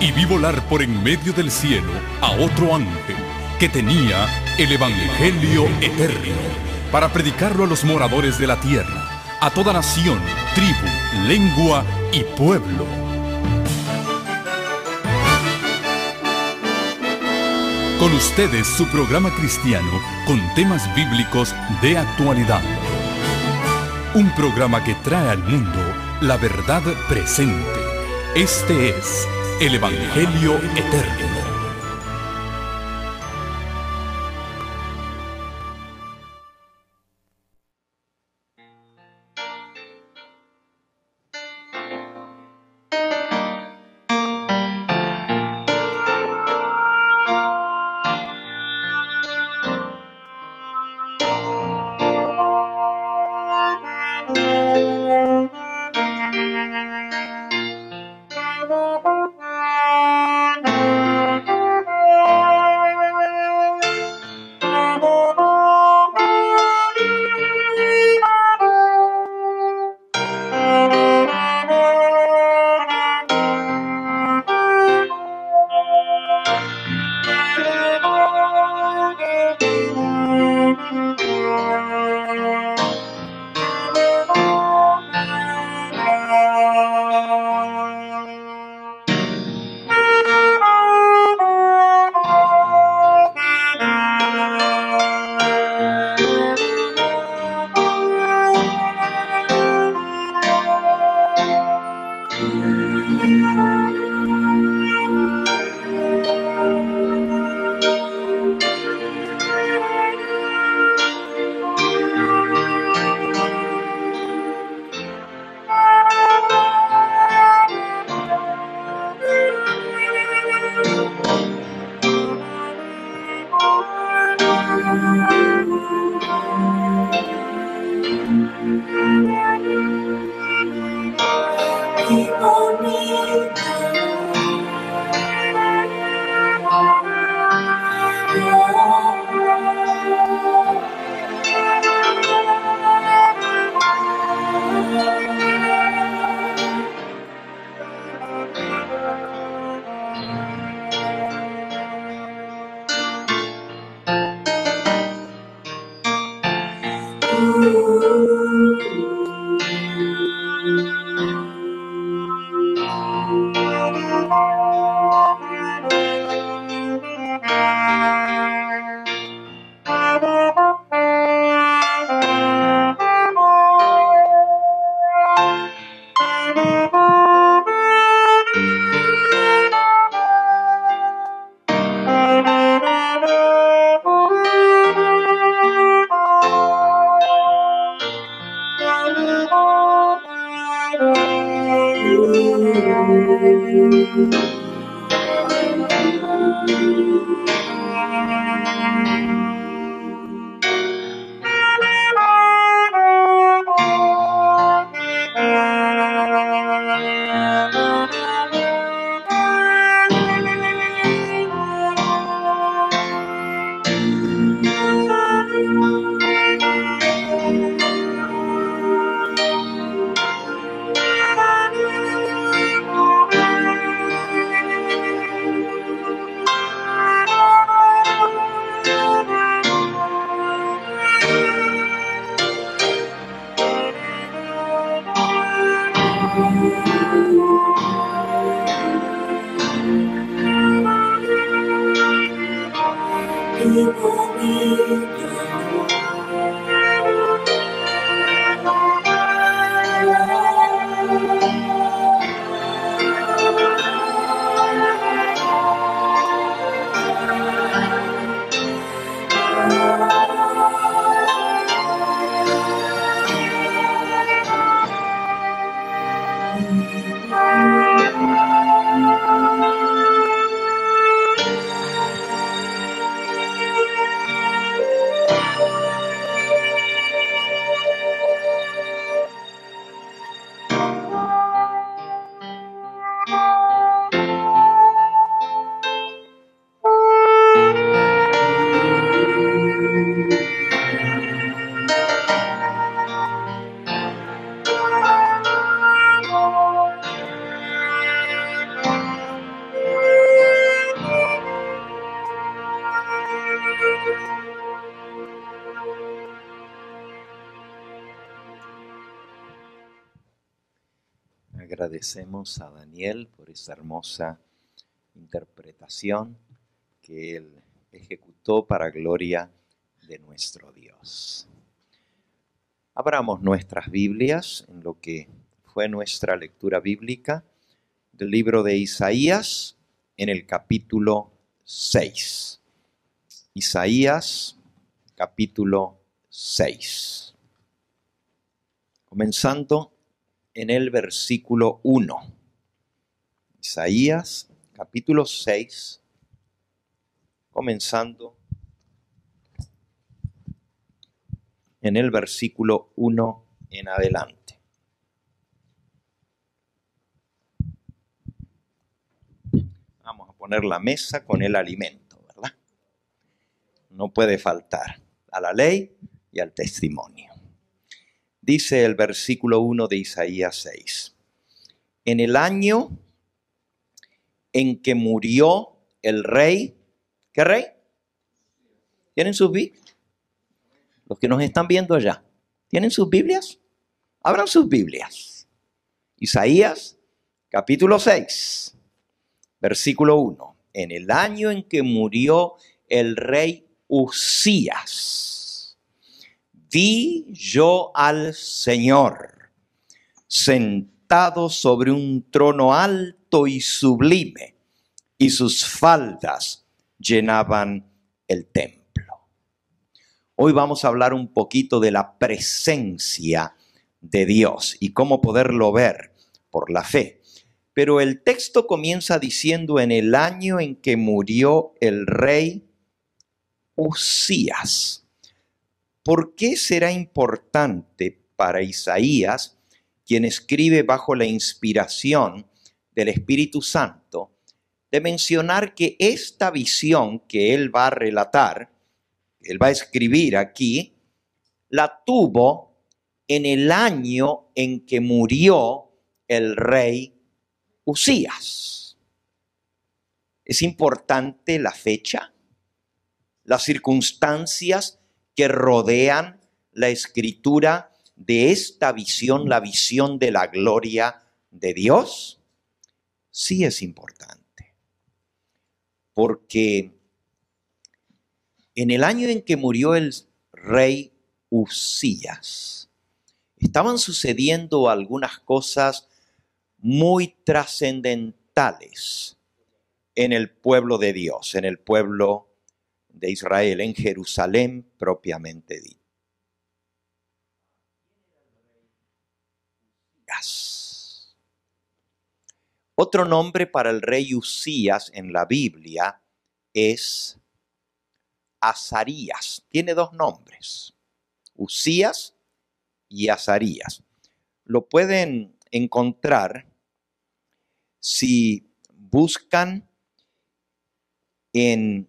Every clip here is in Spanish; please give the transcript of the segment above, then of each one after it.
y vi volar por en medio del cielo a otro ángel que tenía el Evangelio eterno para predicarlo a los moradores de la tierra, a toda nación, tribu, lengua y pueblo. Con ustedes su programa cristiano con temas bíblicos de actualidad. Un programa que trae al mundo la verdad presente. Este es el Evangelio eterno. Agradecemos a Daniel por esa hermosa interpretación que él ejecutó para gloria de nuestro Dios. Abramos nuestras Biblias en lo que fue nuestra lectura bíblica del libro de Isaías en el capítulo 6. Isaías, capítulo 6. Comenzando en el versículo 1. Isaías, capítulo 6, comenzando en el versículo 1 en adelante. Vamos a poner la mesa con el alimento, ¿verdad? No puede faltar a la ley y al testimonio. Dice el versículo 1 de Isaías 6. En el año en que murió el rey, ¿qué rey? ¿Tienen sus Biblias? Los que nos están viendo allá, ¿tienen sus Biblias? Abran sus Biblias. Isaías, capítulo 6, versículo 1. En el año en que murió el rey Uzías, vi yo al Señor sentado sobre un trono alto y sublime, y sus faldas llenaban el templo. Hoy vamos a hablar un poquito de la presencia de Dios y cómo poderlo ver por la fe. Pero el texto comienza diciendo en el año en que murió el rey Uzías. ¿Por qué será importante para Isaías, quien escribe bajo la inspiración del Espíritu Santo, de mencionar que esta visión que él va a relatar, él va a escribir aquí, la tuvo en el año en que murió el rey Uzías? Es importante la fecha, las circunstancias que rodean la escritura de esta visión, la visión de la gloria de Dios. Sí es importante, porque en el año en que murió el rey Uzías, estaban sucediendo algunas cosas muy trascendentales en el pueblo de Dios, en el pueblo de Israel, en Jerusalén propiamente dicho. Otro nombre para el rey Uzías en la Biblia es Azarías. Tiene dos nombres, Uzías y Azarías. Lo pueden encontrar si buscan en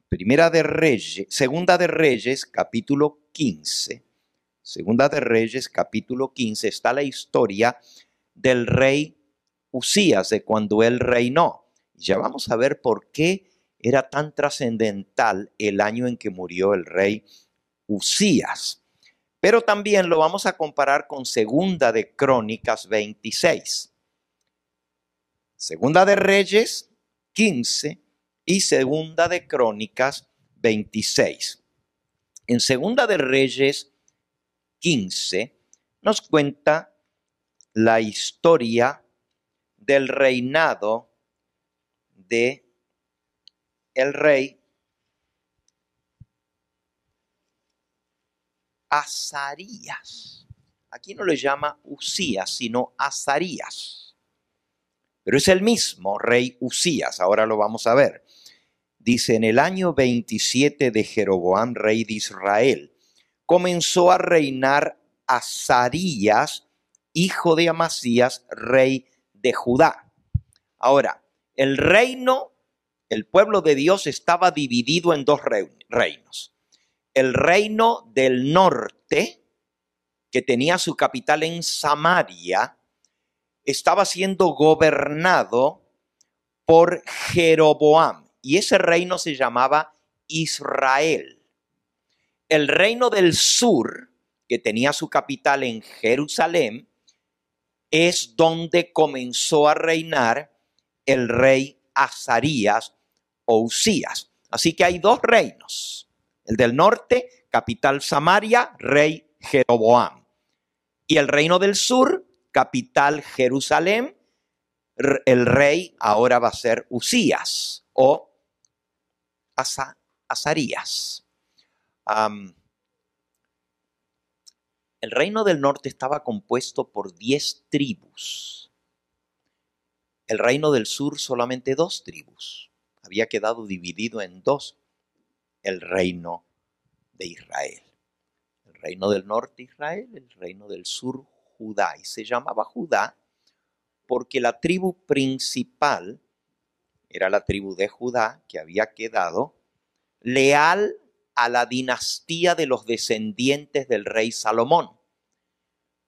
Segunda de Reyes, capítulo 15. Segunda de Reyes, capítulo 15, está la historia del rey Uzías, de cuando él reinó. Ya vamos a ver por qué era tan trascendental el año en que murió el rey Uzías. Pero también lo vamos a comparar con Segunda de Crónicas 26. Segunda de Reyes 15 y Segunda de Crónicas 26. En Segunda de Reyes 15 nos cuenta la historia del reinado de el rey Azarías. Aquí no le llama Uzías, sino Azarías. Pero es el mismo rey Uzías, ahora lo vamos a ver. Dice, en el año 27 de Jeroboam, rey de Israel, comenzó a reinar Azarías, hijo de Amasías, rey de Judá. Ahora, el pueblo de Dios estaba dividido en dos reinos. El reino del norte, que tenía su capital en Samaria, estaba siendo gobernado por Jeroboam, y ese reino se llamaba Israel. El reino del sur, que tenía su capital en Jerusalén, es donde comenzó a reinar el rey Azarías o Usías. Así que hay dos reinos. El del norte, capital Samaria, rey Jeroboam. Y el reino del sur, capital Jerusalén, el rey ahora va a ser Usías o Azarías. El reino del norte estaba compuesto por 10 tribus. El reino del sur solamente 2 tribus. Había quedado dividido en 2 el reino de Israel. El reino del norte Israel, el reino del sur Judá. Y se llamaba Judá porque la tribu principal era la tribu de Judá, que había quedado leal a la dinastía de los descendientes del rey Salomón.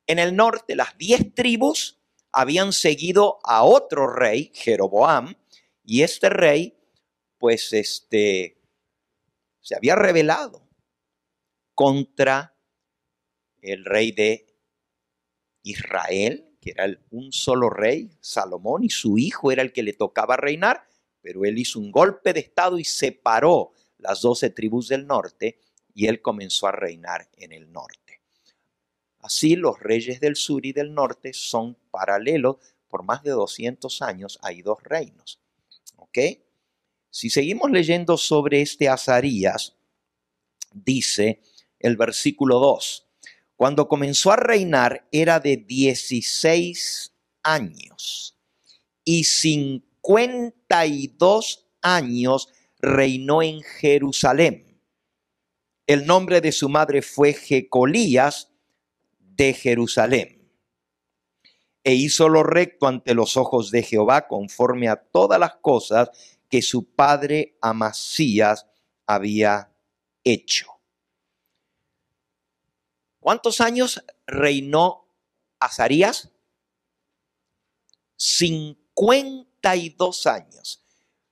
En el norte, las 10 tribus habían seguido a otro rey, Jeroboam, y este rey, pues, se había rebelado contra el rey de Israel, que era un solo rey, Salomón, y su hijo era el que le tocaba reinar, pero él hizo un golpe de estado y separó las 12 tribus del norte, y él comenzó a reinar en el norte. Así los reyes del sur y del norte son paralelos. Por más de 200 años hay 2 reinos. ¿Ok? Si seguimos leyendo sobre este Azarías, dice el versículo 2, cuando comenzó a reinar era de 16 años y 52 años reinó en Jerusalén. El nombre de su madre fue Jecolías de Jerusalén. E hizo lo recto ante los ojos de Jehová conforme a todas las cosas que su padre Amasías había hecho. ¿Cuántos años reinó Azarías? 52 años.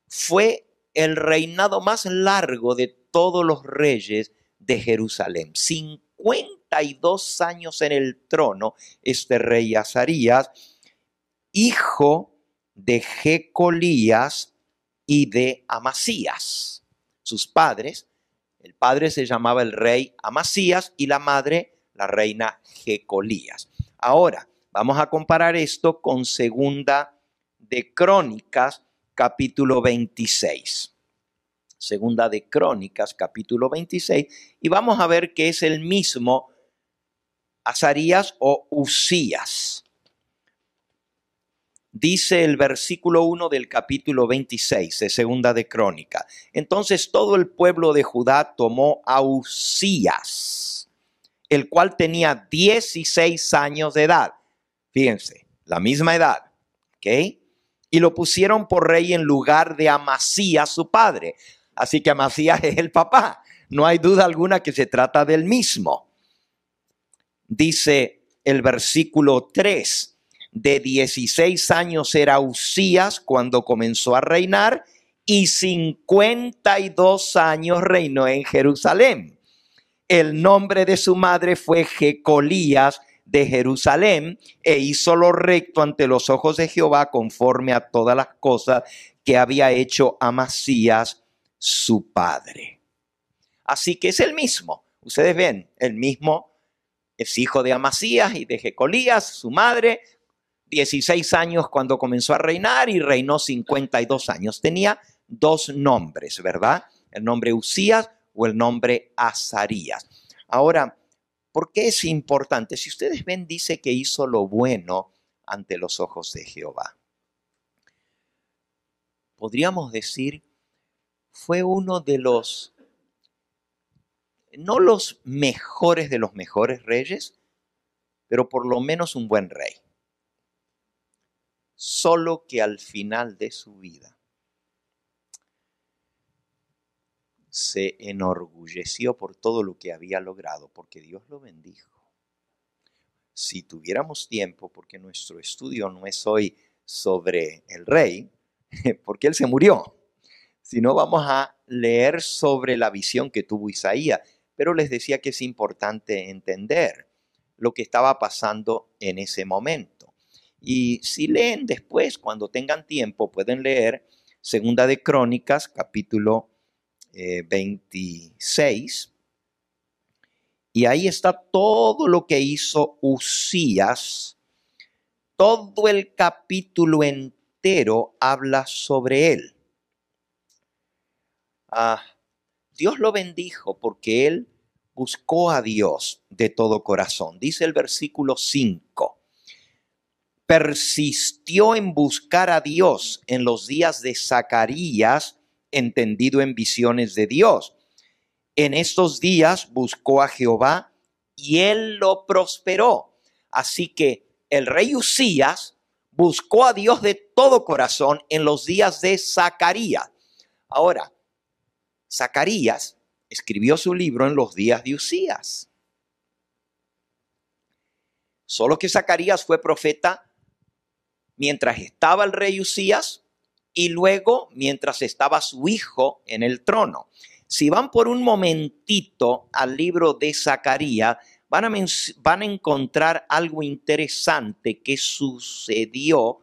Fue el reinado más largo de todos los reyes de Jerusalén. 52 años en el trono, este rey Azarías, hijo de Jecolías y de Amasías. Sus padres, el padre se llamaba el rey Amasías y la madre la reina Jecolías. Ahora, vamos a comparar esto con Segunda de Crónicas, capítulo 26. Segunda de Crónicas, capítulo 26, y vamos a ver que es el mismo Azarías o Usías. Dice el versículo 1 del capítulo 26 de Segunda de Crónicas. Entonces todo el pueblo de Judá tomó a Usías, el cual tenía 16 años de edad. Fíjense, la misma edad, ¿ok? Y lo pusieron por rey en lugar de Amasías, su padre. Así que Amasías es el papá. No hay duda alguna que se trata del mismo. Dice el versículo 3, de 16 años era Usías cuando comenzó a reinar y 52 años reinó en Jerusalén. El nombre de su madre fue Jecolías de Jerusalén e hizo lo recto ante los ojos de Jehová conforme a todas las cosas que había hecho Amasías su padre. Así que es el mismo. Ustedes ven, el mismo es hijo de Amasías y de Jecolías, su madre, 16 años cuando comenzó a reinar y reinó 52 años. Tenía 2 nombres, ¿verdad? El nombre Usías o el nombre Azarías. Ahora, ¿por qué es importante? Si ustedes ven, dice que hizo lo bueno ante los ojos de Jehová. Podríamos decir, fue uno de los, no los mejores de los mejores reyes, pero por lo menos un buen rey. Solo que al final de su vida se enorgulleció por todo lo que había logrado, porque Dios lo bendijo. Si tuviéramos tiempo, porque nuestro estudio no es hoy sobre el rey, porque él se murió, sino vamos a leer sobre la visión que tuvo Isaías. Pero les decía que es importante entender lo que estaba pasando en ese momento. Y si leen después, cuando tengan tiempo, pueden leer Segunda de Crónicas, capítulo 26. Y ahí está todo lo que hizo Uzías. Todo el capítulo entero habla sobre él. Dios lo bendijo porque él buscó a Dios de todo corazón. Dice el versículo 5. Persistió en buscar a Dios en los días de Zacarías, entendido en visiones de Dios. En estos días buscó a Jehová y él lo prosperó. Así que el rey Uzías buscó a Dios de todo corazón en los días de Zacarías. Ahora, Zacarías escribió su libro en los días de Uzías. Solo que Zacarías fue profeta mientras estaba el rey Uzías y luego mientras estaba su hijo en el trono. Si van por un momentito al libro de Zacarías, van a encontrar algo interesante que sucedió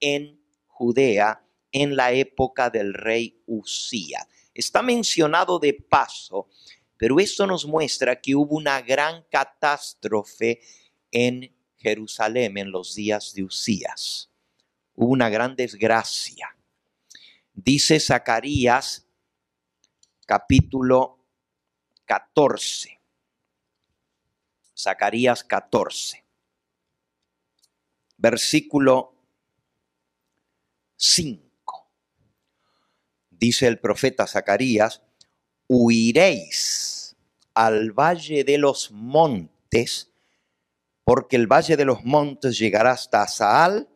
en Judea en la época del rey Uzías. Está mencionado de paso, pero esto nos muestra que hubo una gran catástrofe en Jerusalén en los días de Uzías. Hubo una gran desgracia. Dice Zacarías capítulo 14. Zacarías 14. Versículo 5. Dice el profeta Zacarías: huiréis al valle de los montes, porque el valle de los montes llegará hasta Saal.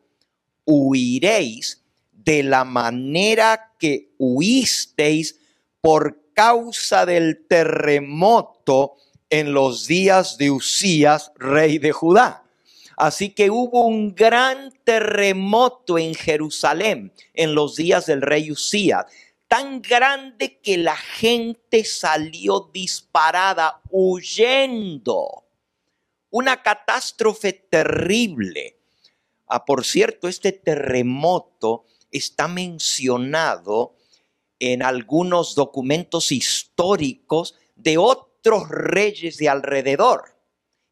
Huiréis de la manera que huisteis por causa del terremoto en los días de Uzías, rey de Judá. Así que hubo un gran terremoto en Jerusalén en los días del rey Uzías, tan grande que la gente salió disparada huyendo. Una catástrofe terrible. Por cierto, este terremoto está mencionado en algunos documentos históricos de otros reyes de alrededor.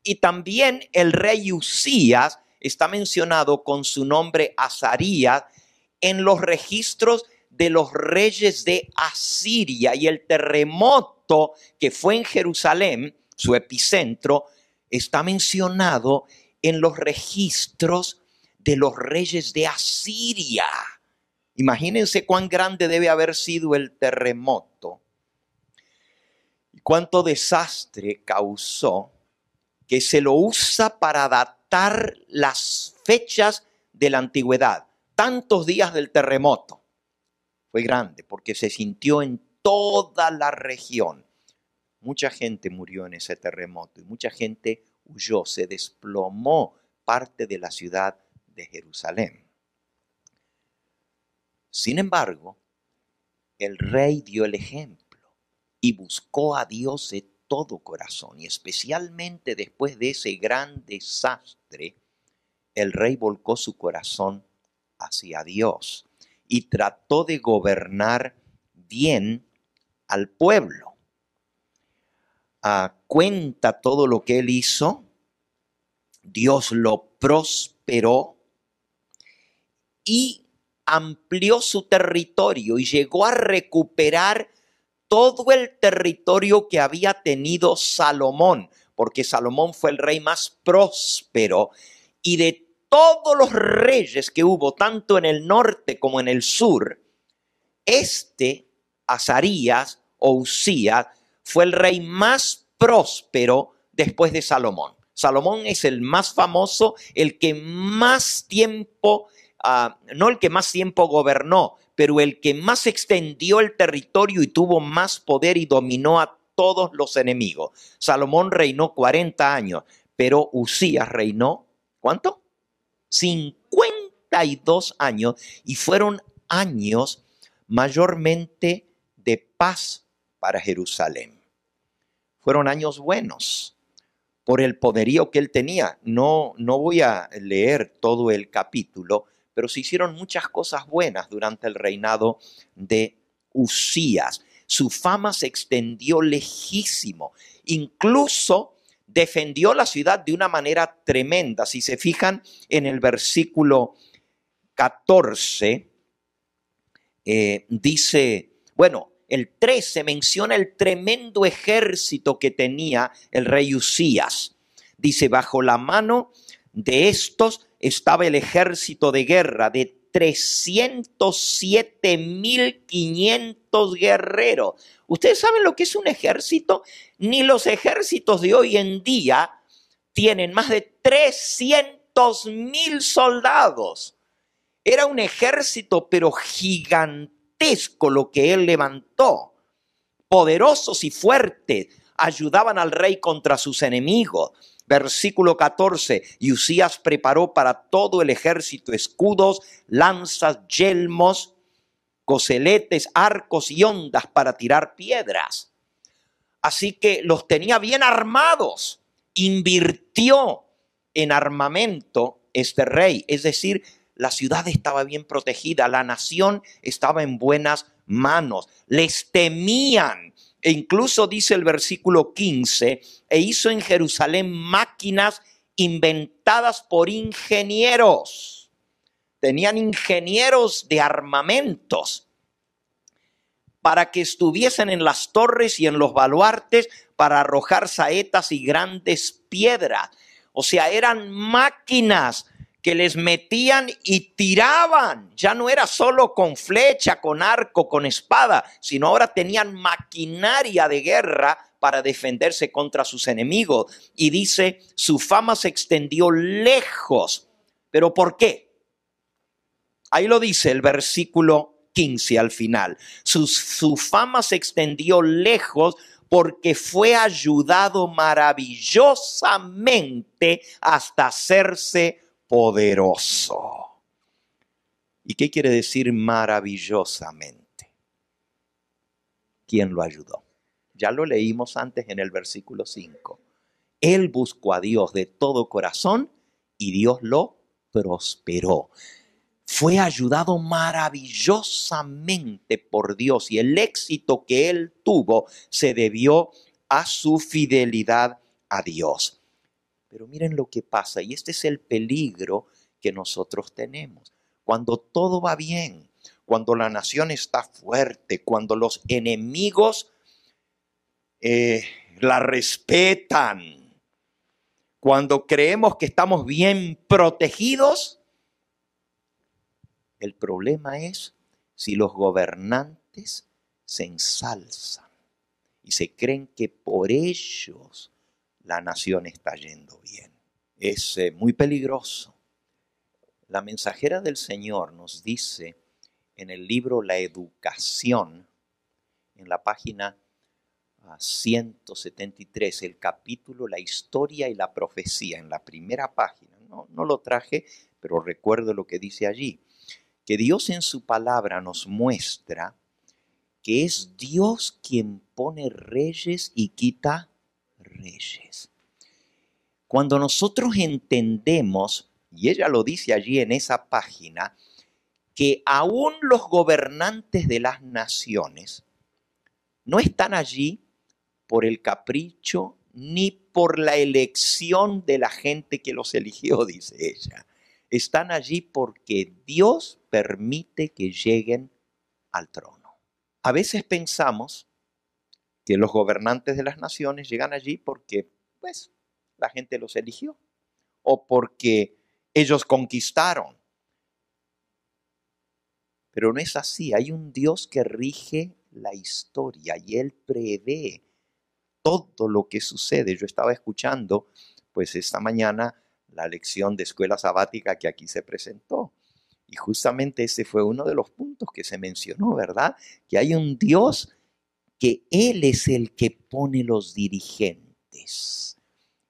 Y también el rey Uzías está mencionado con su nombre Azarías en los registros de los reyes de Asiria. Y el terremoto que fue en Jerusalén, su epicentro, está mencionado en los registros de los reyes de Asiria. Imagínense cuán grande debe haber sido el terremoto y cuánto desastre causó, que se lo usa para datar las fechas de la antigüedad. Tantos días del terremoto. Fue grande porque se sintió en toda la región. Mucha gente murió en ese terremoto y mucha gente huyó. Se desplomó parte de la ciudad de Jerusalén. Sin embargo, el rey dio el ejemplo y buscó a Dios de todo corazón, y especialmente después de ese gran desastre, el rey volcó su corazón hacia Dios y trató de gobernar bien al pueblo. Cuenta todo lo que él hizo. Dios lo prosperó y amplió su territorio y llegó a recuperar todo el territorio que había tenido Salomón, porque Salomón fue el rey más próspero, y de todos los reyes que hubo, tanto en el norte como en el sur, Azarías o Uzías, fue el rey más próspero después de Salomón. Salomón es el más famoso, el que más tiempo, no el que más tiempo gobernó, pero el que más extendió el territorio y tuvo más poder y dominó a todos los enemigos. Salomón reinó 40 años, pero Uzías reinó, ¿cuánto? 52 años, y fueron años mayormente de paz para Jerusalén. Fueron años buenos. por el poderío que él tenía. No voy a leer todo el capítulo, pero se hicieron muchas cosas buenas durante el reinado de Usías. Su fama se extendió lejísimo. Incluso defendió la ciudad de una manera tremenda. Si se fijan en el versículo 14, dice, bueno, el 13 menciona el tremendo ejército que tenía el rey Usías. Dice, bajo la mano de estos estaba el ejército de guerra de 307.500 guerreros. ¿Ustedes saben lo que es un ejército? Ni los ejércitos de hoy en día tienen más de 300.000 soldados. Era un ejército, pero gigantesco lo que él levantó. Poderosos y fuertes, ayudaban al rey contra sus enemigos. Versículo 14, y Usías preparó para todo el ejército escudos, lanzas, yelmos, coseletes, arcos y hondas para tirar piedras. Así que los tenía bien armados. Invirtió en armamento este rey, es decir, la ciudad estaba bien protegida, la nación estaba en buenas manos, les temían. E incluso dice el versículo 15, e hizo en Jerusalén máquinas inventadas por ingenieros. Tenían ingenieros de armamentos para que estuviesen en las torres y en los baluartes para arrojar saetas y grandes piedras. O sea, eran máquinas que les metían y tiraban. Ya no era solo con flecha, con arco, con espada, sino ahora tenían maquinaria de guerra para defenderse contra sus enemigos. Y dice, su fama se extendió lejos. ¿Pero por qué? Ahí lo dice el versículo 15 al final. Su fama se extendió lejos porque fue ayudado maravillosamente hasta hacerse poderoso. ¿Y qué quiere decir maravillosamente? ¿Quién lo ayudó? Ya lo leímos antes en el versículo 5. Él buscó a Dios de todo corazón y Dios lo prosperó. Fue ayudado maravillosamente por Dios y el éxito que él tuvo se debió a su fidelidad a Dios. Pero miren lo que pasa, y este es el peligro que nosotros tenemos. Cuando todo va bien, cuando la nación está fuerte, cuando los enemigos la respetan, cuando creemos que estamos bien protegidos, el problema es si los gobernantes se ensalzan y se creen que por ellos la nación está yendo bien. Es muy peligroso. La mensajera del Señor nos dice en el libro La Educación, en la página 173, el capítulo La Historia y la Profecía, en la primera página. No lo traje, pero recuerdo lo que dice allí. Que Dios en su palabra nos muestra que es Dios quien pone reyes y quita reyes. Cuando nosotros entendemos, y ella lo dice allí en esa página, que aún los gobernantes de las naciones no están allí por el capricho ni por la elección de la gente que los eligió, dice ella. Están allí porque Dios permite que lleguen al trono. A veces pensamos que los gobernantes de las naciones llegan allí porque, pues, la gente los eligió o porque ellos conquistaron. Pero no es así. Hay un Dios que rige la historia y Él prevé todo lo que sucede. Yo estaba escuchando, pues, esta mañana la lección de escuela sabática que aquí se presentó. Y justamente ese fue uno de los puntos que se mencionó, ¿verdad? Que hay un Dios que Él es el que pone los dirigentes.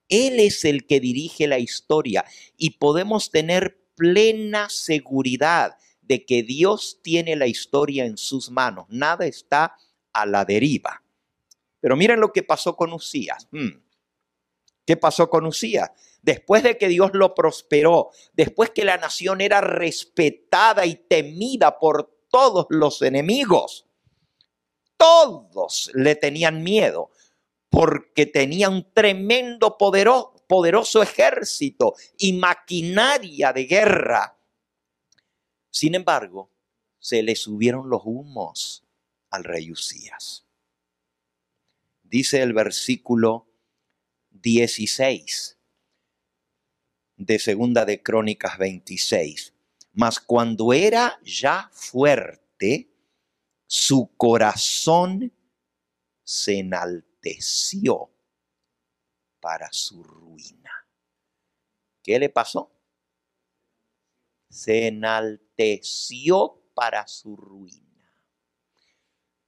Él es el que dirige la historia y podemos tener plena seguridad de que Dios tiene la historia en sus manos. Nada está a la deriva. Pero miren lo que pasó con Usías. ¿Qué pasó con Usías? Después de que Dios lo prosperó, después que la nación era respetada y temida por todos los enemigos, todos le tenían miedo porque tenía un tremendo poderoso ejército y maquinaria de guerra. Sin embargo, se le subieron los humos al rey Usías. Dice el versículo 16 de Segunda de Crónicas 26. Mas cuando era ya fuerte, su corazón se enalteció para su ruina. ¿Qué le pasó? Se enalteció para su ruina.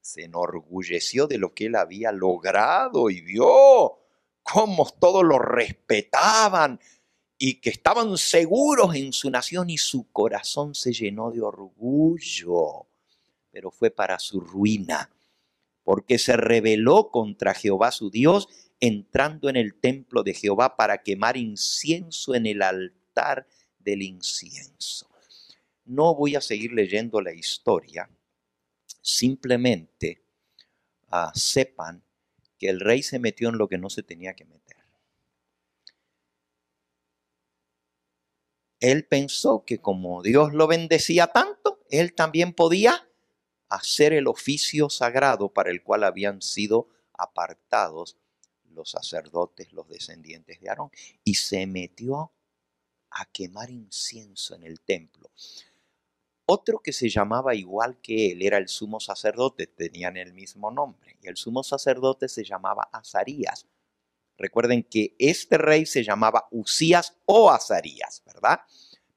Se enorgulleció de lo que él había logrado y vio cómo todos lo respetaban y que estaban seguros en su nación, y su corazón se llenó de orgullo, pero fue para su ruina, porque se rebeló contra Jehová su Dios, entrando en el templo de Jehová para quemar incienso en el altar del incienso. No voy a seguir leyendo la historia, simplemente sepan que el rey se metió en lo que no se tenía que meter. Él pensó que como Dios lo bendecía tanto, él también podía hacer el oficio sagrado para el cual habían sido apartados los sacerdotes, los descendientes de Aarón, y se metió a quemar incienso en el templo. Otro que se llamaba igual que él era el sumo sacerdote, tenían el mismo nombre, y el sumo sacerdote se llamaba Azarías. Recuerden que este rey se llamaba Usías o Azarías, ¿verdad?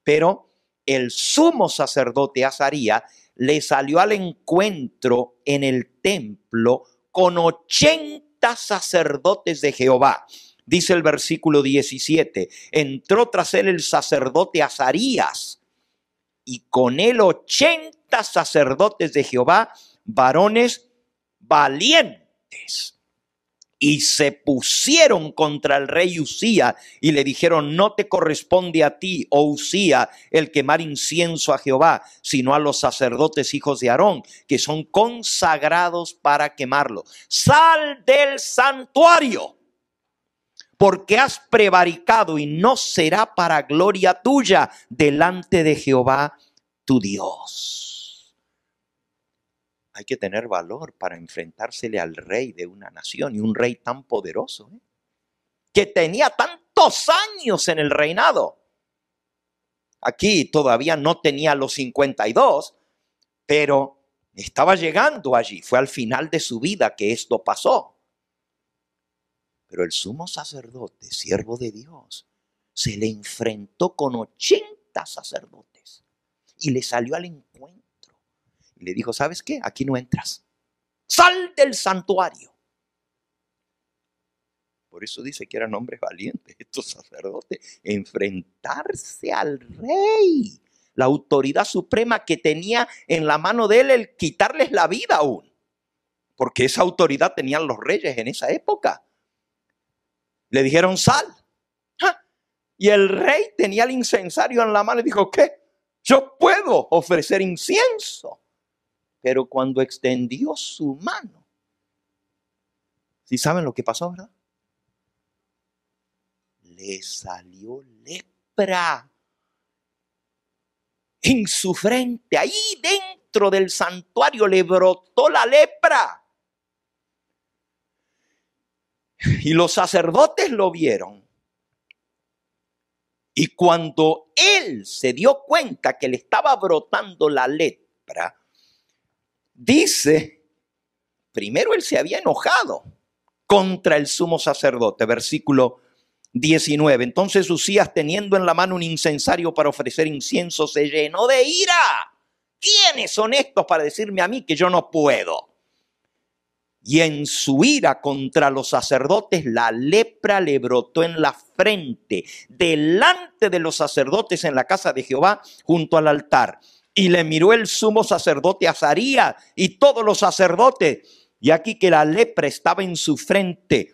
Pero el sumo sacerdote Azarías le salió al encuentro en el templo con 80 sacerdotes de Jehová. Dice el versículo 17, entró tras él el sacerdote Azarías y con él 80 sacerdotes de Jehová, varones valientes. Y se pusieron contra el rey Usías y le dijeron, no te corresponde a ti, oh Usías, el quemar incienso a Jehová, sino a los sacerdotes hijos de Aarón, que son consagrados para quemarlo. Sal del santuario, porque has prevaricado y no será para gloria tuya delante de Jehová tu Dios. Hay que tener valor para enfrentársele al rey de una nación, y un rey tan poderoso, que tenía tantos años en el reinado. Aquí todavía no tenía los 52, pero estaba llegando allí. Fue al final de su vida que esto pasó. Pero el sumo sacerdote, siervo de Dios, se le enfrentó con 80 sacerdotes y le salió al encuentro. Y le dijo, ¿sabes qué? Aquí no entras. Sal del santuario. Por eso dice que eran hombres valientes estos sacerdotes. Enfrentarse al rey. La autoridad suprema que tenía en la mano de él el quitarles la vida aún. Porque esa autoridad tenían los reyes en esa época. Le dijeron, sal. Y el rey tenía el incensario en la mano y dijo, ¿qué? Yo puedo ofrecer incienso. Pero cuando extendió su mano, ¿sí saben lo que pasó, verdad? Le salió lepra en su frente. Ahí dentro del santuario le brotó la lepra. Y los sacerdotes lo vieron. Y cuando él se dio cuenta que le estaba brotando la lepra, dice, primero él se había enojado contra el sumo sacerdote, versículo 19. Entonces Usías, teniendo en la mano un incensario para ofrecer incienso, se llenó de ira. ¿Quiénes son estos para decirme a mí que yo no puedo? Y en su ira contra los sacerdotes, la lepra le brotó en la frente, delante de los sacerdotes en la casa de Jehová, junto al altar. Y le miró el sumo sacerdote Azarías y todos los sacerdotes. Y aquí que la lepra estaba en su frente.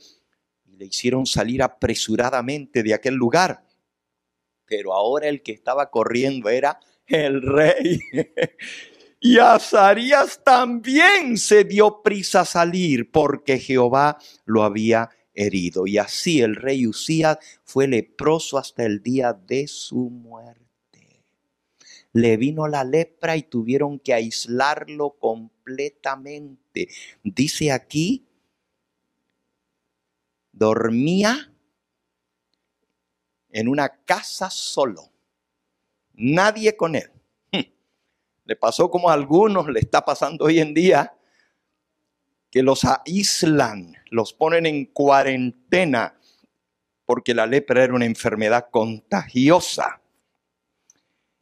y le hicieron salir apresuradamente de aquel lugar. Pero ahora el que estaba corriendo era el rey. Y Azarías también se dio prisa a salir porque Jehová lo había herido. Y así el rey Usías fue leproso hasta el día de su muerte. Le vino la lepra y tuvieron que aislarlo completamente. Dice aquí, dormía en una casa solo, nadie con él. Le pasó como a algunos, le está pasando hoy en día, que los aíslan, los ponen en cuarentena, porque la lepra era una enfermedad contagiosa.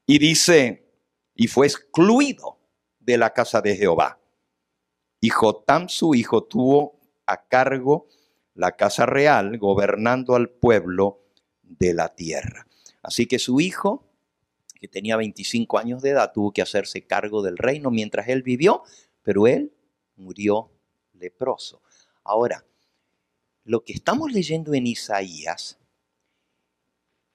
Y dice, y fue excluido de la casa de Jehová. Y Jotam, su hijo, tuvo a cargo la casa real, gobernando al pueblo de la tierra. Así que su hijo, que tenía 25 años de edad, tuvo que hacerse cargo del reino mientras él vivió, pero él murió leproso. Ahora, lo que estamos leyendo en Isaías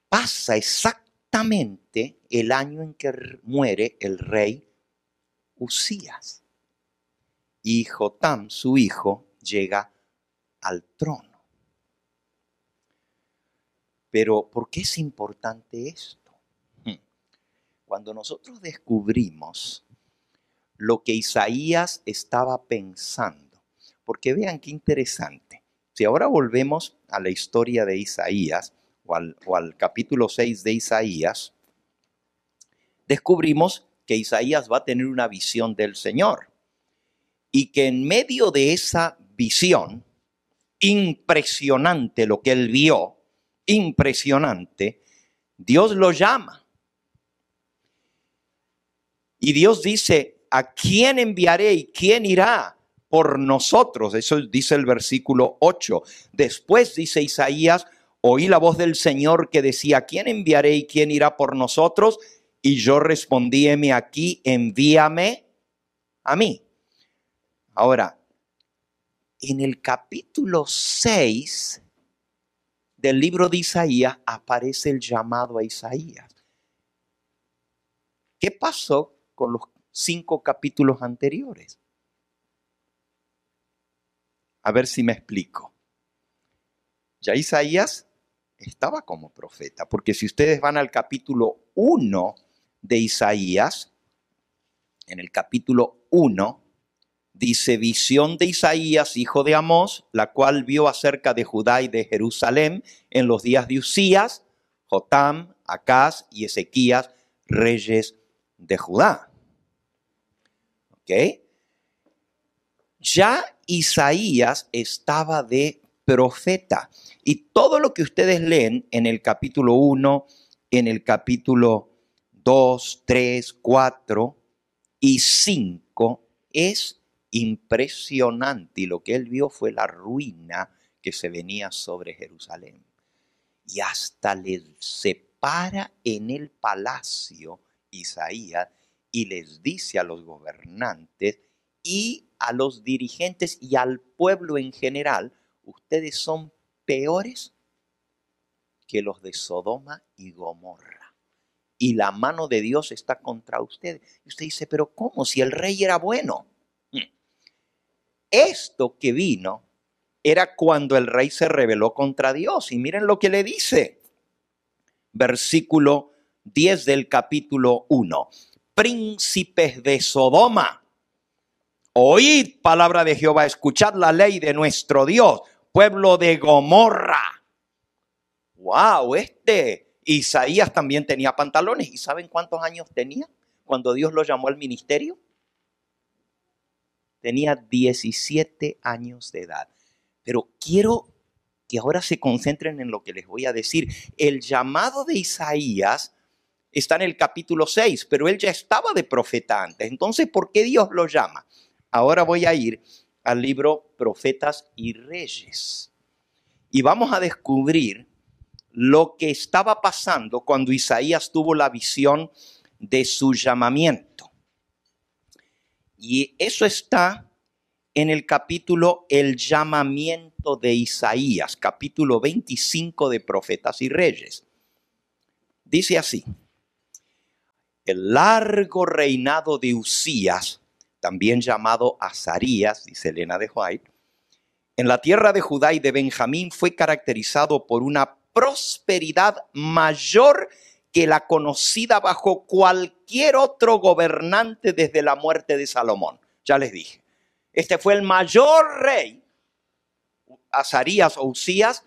pasa exactamente el año en que muere el rey Usías. Y Jotam, su hijo, llega al trono. Pero, ¿por qué es importante esto? Cuando nosotros descubrimos lo que Isaías estaba pensando, porque vean qué interesante. Si ahora volvemos a la historia de Isaías, o al capítulo 6 de Isaías, descubrimos que Isaías va a tener una visión del Señor. Y que en medio de esa visión, impresionante lo que él vio, impresionante, Dios lo llama. Y Dios dice, ¿a quién enviaré y quién irá por nosotros? Eso dice el versículo 8. Después dice Isaías, oí la voz del Señor que decía, ¿a quién enviaré y quién irá por nosotros? Y yo respondí, heme aquí, envíame a mí. Ahora, en el capítulo 6 del libro de Isaías aparece el llamado a Isaías. ¿Qué pasó con los 5 capítulos anteriores? A ver si me explico. Ya Isaías estaba como profeta, porque si ustedes van al capítulo 1 de Isaías, en el capítulo 1, dice, visión de Isaías, hijo de Amós, la cual vio acerca de Judá y de Jerusalén en los días de Usías, Jotam, Acaz y Ezequías, reyes de Judá. ¿Ok? Ya Isaías estaba de profeta. Y todo lo que ustedes leen en el capítulo 1, en el capítulo 2, 3, 4 y 5 es impresionante. Y lo que él vio fue la ruina que se venía sobre Jerusalén. Y hasta se para en el palacio Isaías y les dice a los gobernantes y a los dirigentes y al pueblo en general, ustedes son peores que los de Sodoma y Gomorra. Y la mano de Dios está contra ustedes. Y usted dice, pero ¿cómo? Si el rey era bueno. Esto que vino era cuando el rey se rebeló contra Dios. Y miren lo que le dice. Versículo 10 del capítulo 1. Príncipes de Sodoma, oíd palabra de Jehová, escuchad la ley de nuestro Dios. Pueblo de Gomorra. Wow, Isaías también tenía pantalones. ¿Y saben cuántos años tenía cuando Dios lo llamó al ministerio? Tenía 17 años de edad. Pero quiero que ahora se concentren en lo que les voy a decir. El llamado de Isaías está en el capítulo 6, pero él ya estaba de profeta antes. Entonces, ¿por qué Dios lo llama? Ahora voy a ir al libro Profetas y Reyes. Y vamos a descubrir lo que estaba pasando cuando Isaías tuvo la visión de su llamamiento. Y eso está en el capítulo El llamamiento de Isaías, capítulo 25 de Profetas y Reyes. Dice así: el largo reinado de Uzías, también llamado Azarías, dice Elena de White, en la tierra de Judá y de Benjamín fue caracterizado por una prosperidad mayor que la conocida bajo cualquier otro gobernante desde la muerte de Salomón. Ya les dije, este fue el mayor rey, Azarías o Uzías,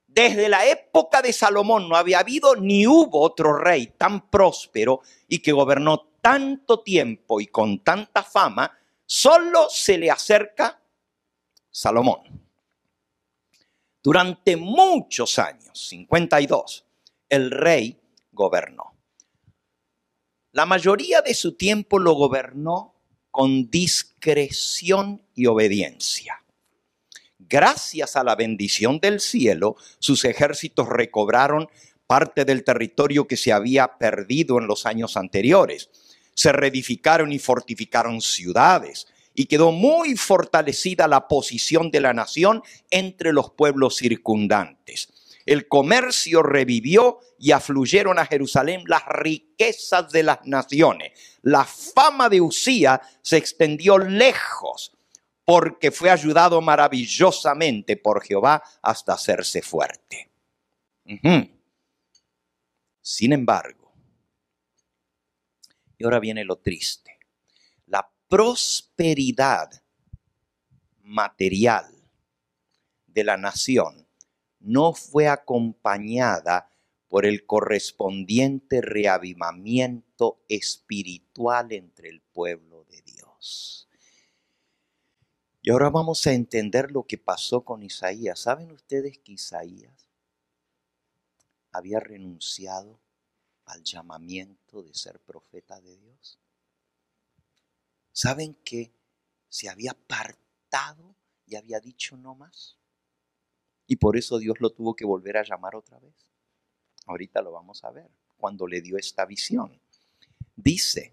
desde la época de Salomón. No había habido ni hubo otro rey tan próspero y que gobernó tanto tiempo y con tanta fama. Solo se le acerca Salomón. Durante muchos años, 52, el rey gobernó. La mayoría de su tiempo lo gobernó con discreción y obediencia. Gracias a la bendición del cielo, sus ejércitos recobraron parte del territorio que se había perdido en los años anteriores. Se reedificaron y fortificaron ciudades y quedó muy fortalecida la posición de la nación entre los pueblos circundantes. El comercio revivió y afluyeron a Jerusalén las riquezas de las naciones. La fama de Uzías se extendió lejos porque fue ayudado maravillosamente por Jehová hasta hacerse fuerte. Sin embargo, y ahora viene lo triste, la prosperidad material de la nación no fue acompañada por el correspondiente reavivamiento espiritual entre el pueblo de Dios. Y ahora vamos a entender lo que pasó con Isaías. ¿Saben ustedes que Isaías había renunciado al llamamiento de ser profeta de Dios? ¿Saben que se había apartado y había dicho no más? Y por eso Dios lo tuvo que volver a llamar otra vez. Ahorita lo vamos a ver, cuando le dio esta visión. Dice,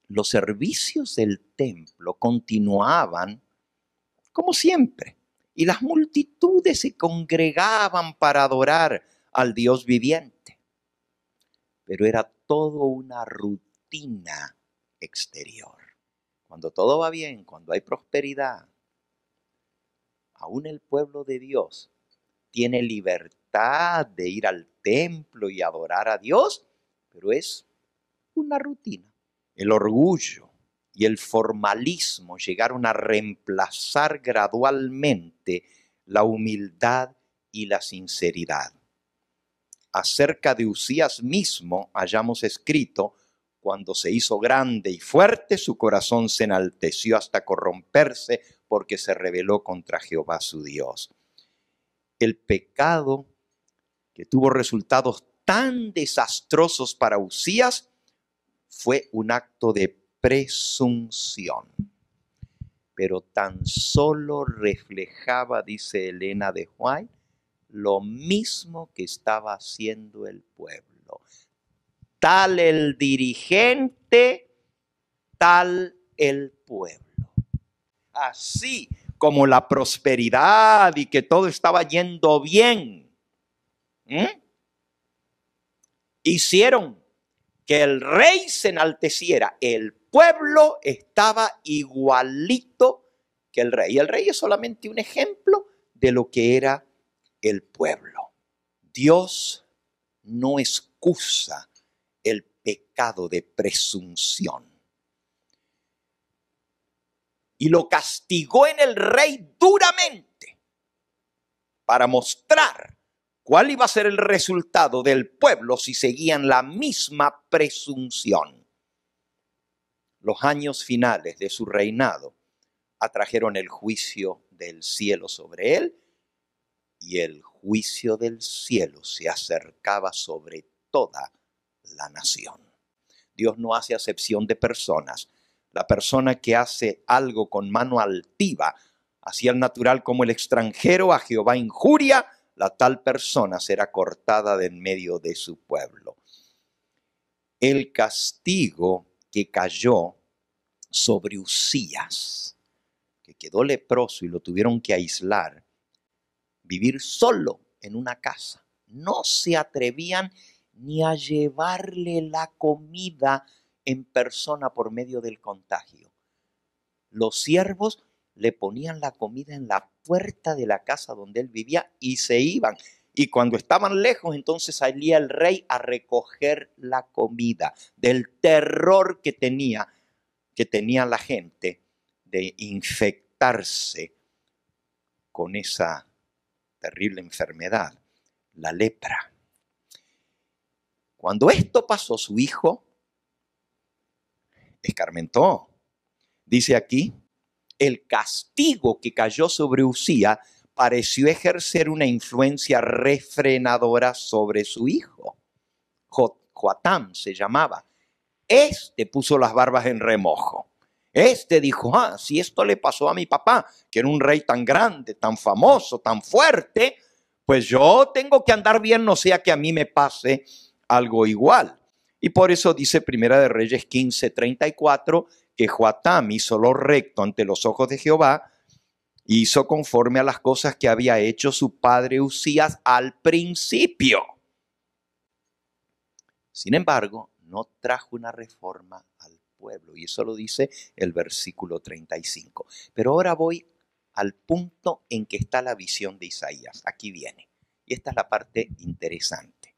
los servicios del templo continuaban como siempre, y las multitudes se congregaban para adorar al Dios viviente. Pero era todo una rutina exterior. Cuando todo va bien, cuando hay prosperidad, aún el pueblo de Dios tiene libertad de ir al templo y adorar a Dios, pero es una rutina. El orgullo y el formalismo llegaron a reemplazar gradualmente la humildad y la sinceridad. Acerca de Uzías mismo hayamos escrito: cuando se hizo grande y fuerte, su corazón se enalteció hasta corromperse, porque se rebeló contra Jehová su Dios. El pecado que tuvo resultados tan desastrosos para Uzías fue un acto de presunción, pero tan solo reflejaba, dice Elena de White, lo mismo que estaba haciendo el pueblo. Tal el dirigente, tal el pueblo. Así como la prosperidad y que todo estaba yendo bien, hicieron que el rey se enalteciera. El pueblo estaba igualito que el rey. Y el rey es solamente un ejemplo de lo que era el pueblo. Dios no excusa el pecado de presunción. Y lo castigó en el rey duramente para mostrar cuál iba a ser el resultado del pueblo si seguían la misma presunción. Los años finales de su reinado atrajeron el juicio del cielo sobre él, y el juicio del cielo se acercaba sobre toda la nación. Dios no hace acepción de personas. La persona que hace algo con mano altiva, así al natural como el extranjero, a Jehová injuria, la tal persona será cortada de en medio de su pueblo. El castigo que cayó sobre Uzías, que quedó leproso y lo tuvieron que aislar, vivir solo en una casa. No se atrevían ni a llevarle la comida en persona por medio del contagio. Los siervos le ponían la comida en la puerta de la casa donde él vivía y se iban. Y cuando estaban lejos, entonces salía el rey a recoger la comida, del terror que tenía la gente de infectarse con esa terrible enfermedad, la lepra. Cuando esto pasó, su hijo escarmentó. Dice aquí, el castigo que cayó sobre Uzías pareció ejercer una influencia refrenadora sobre su hijo. Joatam se llamaba. Este puso las barbas en remojo. Este dijo, si esto le pasó a mi papá, que era un rey tan grande, tan famoso, tan fuerte, pues yo tengo que andar bien, no sea que a mí me pase algo igual. Y por eso dice Primera de Reyes 15:34, que Joatam hizo lo recto ante los ojos de Jehová, hizo conforme a las cosas que había hecho su padre Uzías al principio. Sin embargo, no trajo una reforma al pueblo, y eso lo dice el versículo 35. Pero ahora voy al punto en que está la visión de Isaías. Aquí viene, y esta es la parte interesante.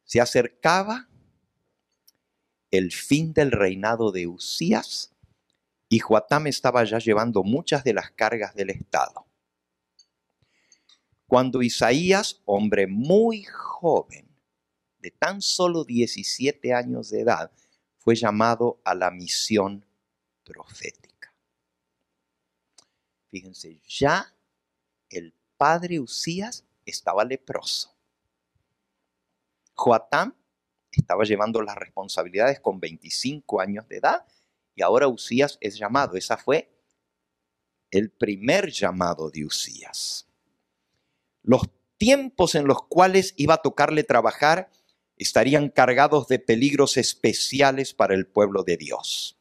Se acercaba el fin del reinado de Uzías y Joatam estaba ya llevando muchas de las cargas del Estado. Cuando Isaías, hombre muy joven, de tan solo 17 años de edad, fue llamado a la misión profética. Fíjense, ya el padre Uzías estaba leproso. Joatam estaba llevando las responsabilidades con 25 años de edad y ahora Uzías es llamado. Ese fue el primer llamado de Uzías. Los tiempos en los cuales iba a tocarle trabajar estarían cargados de peligros especiales para el pueblo de Dios.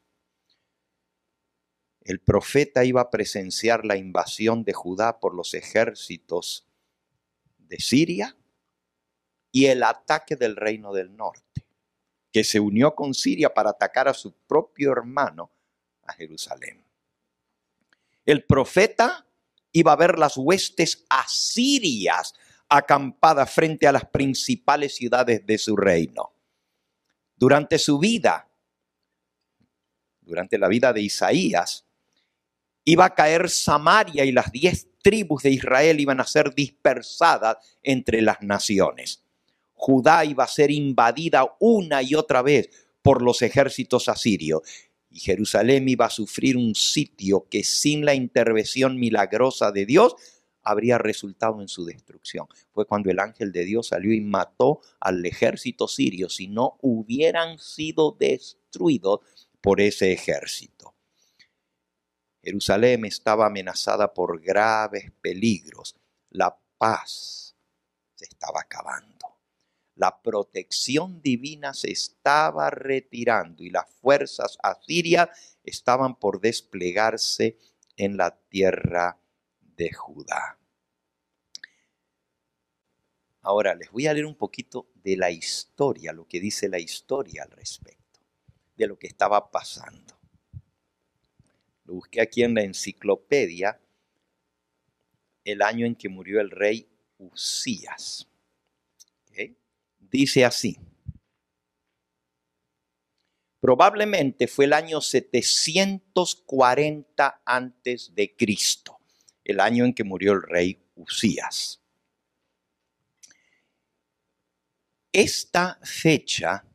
El profeta iba a presenciar la invasión de Judá por los ejércitos de Siria y el ataque del reino del norte, que se unió con Siria para atacar a su propio hermano, a Jerusalén. El profeta iba a ver las huestes asirias acampadas frente a las principales ciudades de su reino. Durante su vida, durante la vida de Isaías, iba a caer Samaria y las 10 tribus de Israel iban a ser dispersadas entre las naciones. Judá iba a ser invadida una y otra vez por los ejércitos asirios. Y Jerusalén iba a sufrir un sitio que sin la intervención milagrosa de Dios habría resultado en su destrucción. Fue cuando el ángel de Dios salió y mató al ejército sirio, si no hubieran sido destruidos por ese ejército. Jerusalén estaba amenazada por graves peligros. La paz se estaba acabando. La protección divina se estaba retirando y las fuerzas asirias estaban por desplegarse en la tierra de Judá. Ahora les voy a leer un poquito de la historia, lo que dice la historia al respecto, de lo que estaba pasando. Lo busqué aquí en la enciclopedia, el año en que murió el rey Uzías. ¿Okay? Dice así: probablemente fue el año 740 antes de Cristo, el año en que murió el rey Uzías. Esta fecha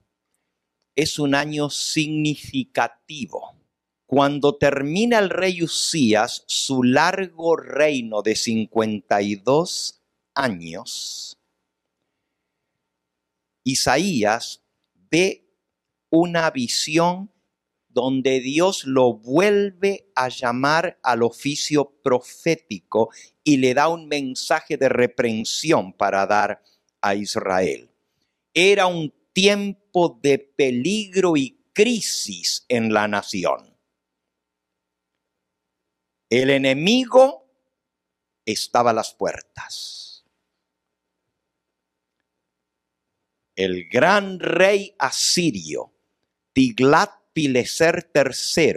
es un año significativo. Cuando termina el rey Uzías su largo reino de 52 años, Isaías ve una visión donde Dios lo vuelve a llamar al oficio profético y le da un mensaje de reprensión para dar a Israel. Era un tiempo de peligro y crisis en la nación. El enemigo estaba a las puertas. El gran rey asirio, Tiglat-Pileser III,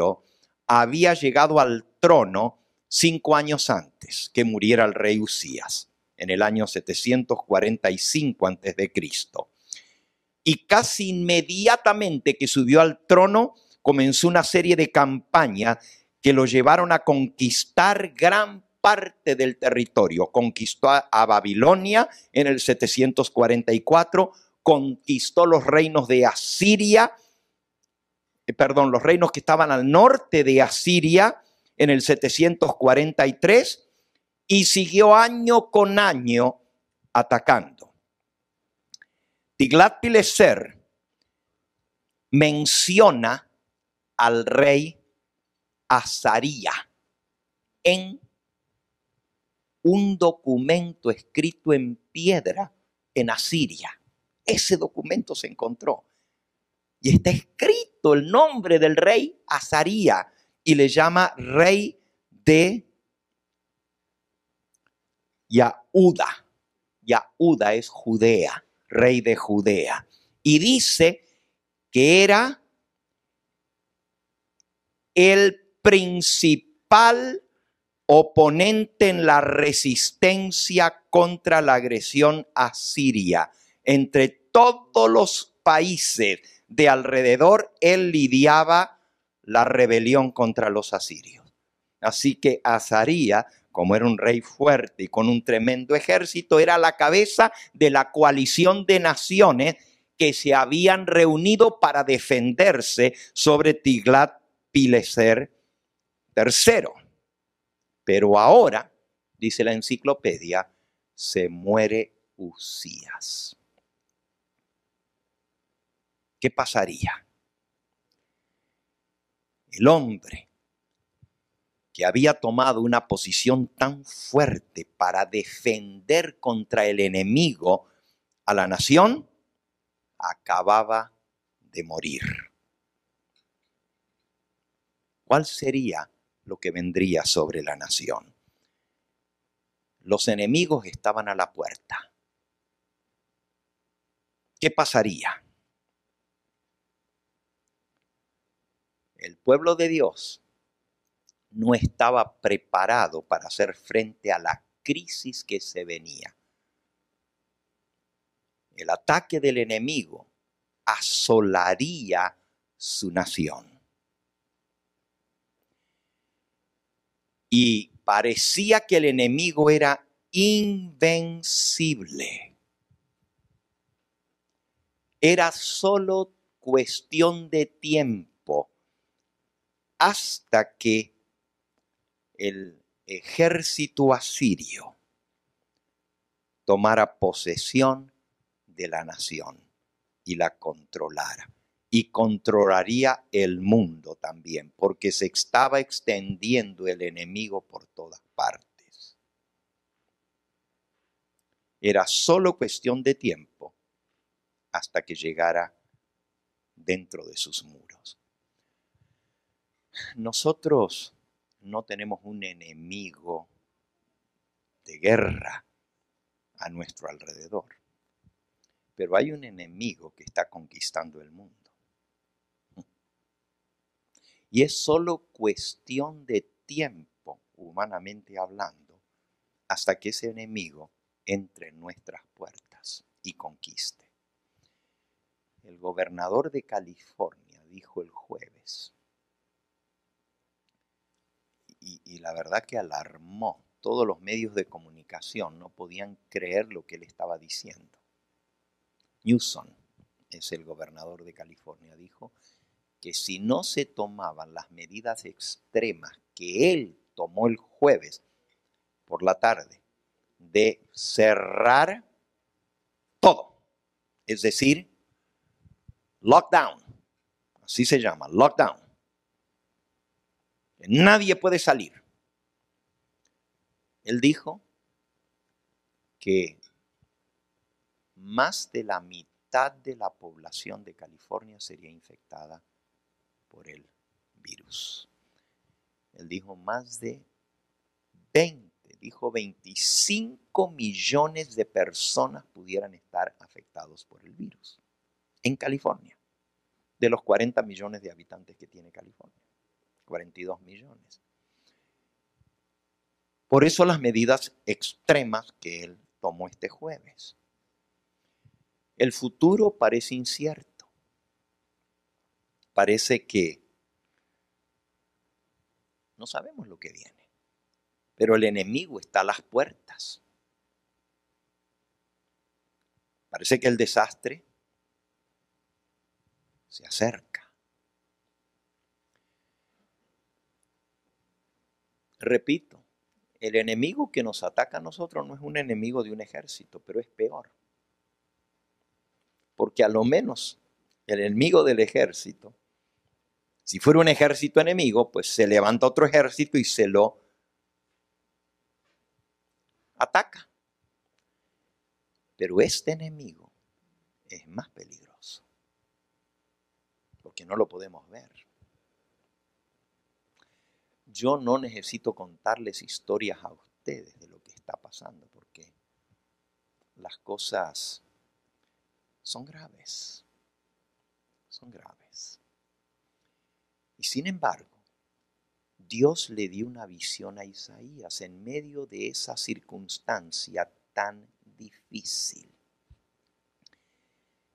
había llegado al trono 5 años antes que muriera el rey Usías, en el año 745 a.C. Y casi inmediatamente que subió al trono, comenzó una serie de campañas que lo llevaron a conquistar gran parte del territorio. Conquistó a Babilonia en el 744, conquistó los reinos de Asiria, los reinos que estaban al norte de Asiria en el 743 y siguió año con año atacando. Tiglat-Pileser menciona al rey Azaría en un documento escrito en piedra en Asiria. Ese documento se encontró y está escrito el nombre del rey Azaría y le llama rey de Yahuda. Yahuda es Judea, rey de Judea. Y dice que era el principal oponente en la resistencia contra la agresión asiria. Entre todos los países de alrededor, él lidiaba la rebelión contra los asirios. Así que Azaría, como era un rey fuerte y con un tremendo ejército, era la cabeza de la coalición de naciones que se habían reunido para defenderse sobre Tiglat-Pileser III. Pero ahora, dice la enciclopedia, se muere Usías. ¿Qué pasaría? El hombre que había tomado una posición tan fuerte para defender contra el enemigo a la nación, acababa de morir. ¿Cuál sería lo que vendría sobre la nación? Los enemigos estaban a la puerta. ¿Qué pasaría? El pueblo de Dios no estaba preparado para hacer frente a la crisis que se venía. El ataque del enemigo asolaría su nación. Y parecía que el enemigo era invencible. Era solo cuestión de tiempo hasta que el ejército asirio tomara posesión de la nación y la controlara. Y controlaría el mundo también, porque se estaba extendiendo el enemigo por todas partes. Era solo cuestión de tiempo hasta que llegara dentro de sus muros. Nosotros no tenemos un enemigo de guerra a nuestro alrededor, pero hay un enemigo que está conquistando el mundo. Y es solo cuestión de tiempo, humanamente hablando, hasta que ese enemigo entre en nuestras puertas y conquiste. El gobernador de California dijo el jueves, y la verdad que alarmó. Todos los medios de comunicación no podían creer lo que él estaba diciendo. Newsom es el gobernador de California, dijo que si no se tomaban las medidas extremas que él tomó el jueves por la tarde, de cerrar todo, es decir, lockdown, así se llama, lockdown. Nadie puede salir. Él dijo que más de la mitad de la población de California sería infectada por el virus. Él dijo más de 25 millones de personas pudieran estar afectados por el virus en California, de los 40 millones de habitantes que tiene California, 42 millones. Por eso las medidas extremas que él tomó este jueves. El futuro parece incierto. Parece que no sabemos lo que viene. Pero el enemigo está a las puertas. Parece que el desastre se acerca. Repito, el enemigo que nos ataca a nosotros no es un enemigo de un ejército, pero es peor. Porque a lo menos el enemigo del ejército, si fuera un ejército enemigo, pues se levanta otro ejército y se lo ataca. Pero este enemigo es más peligroso, porque no lo podemos ver. Yo no necesito contarles historias a ustedes de lo que está pasando, porque las cosas son graves. Son graves. Y sin embargo, Dios le dio una visión a Isaías en medio de esa circunstancia tan difícil.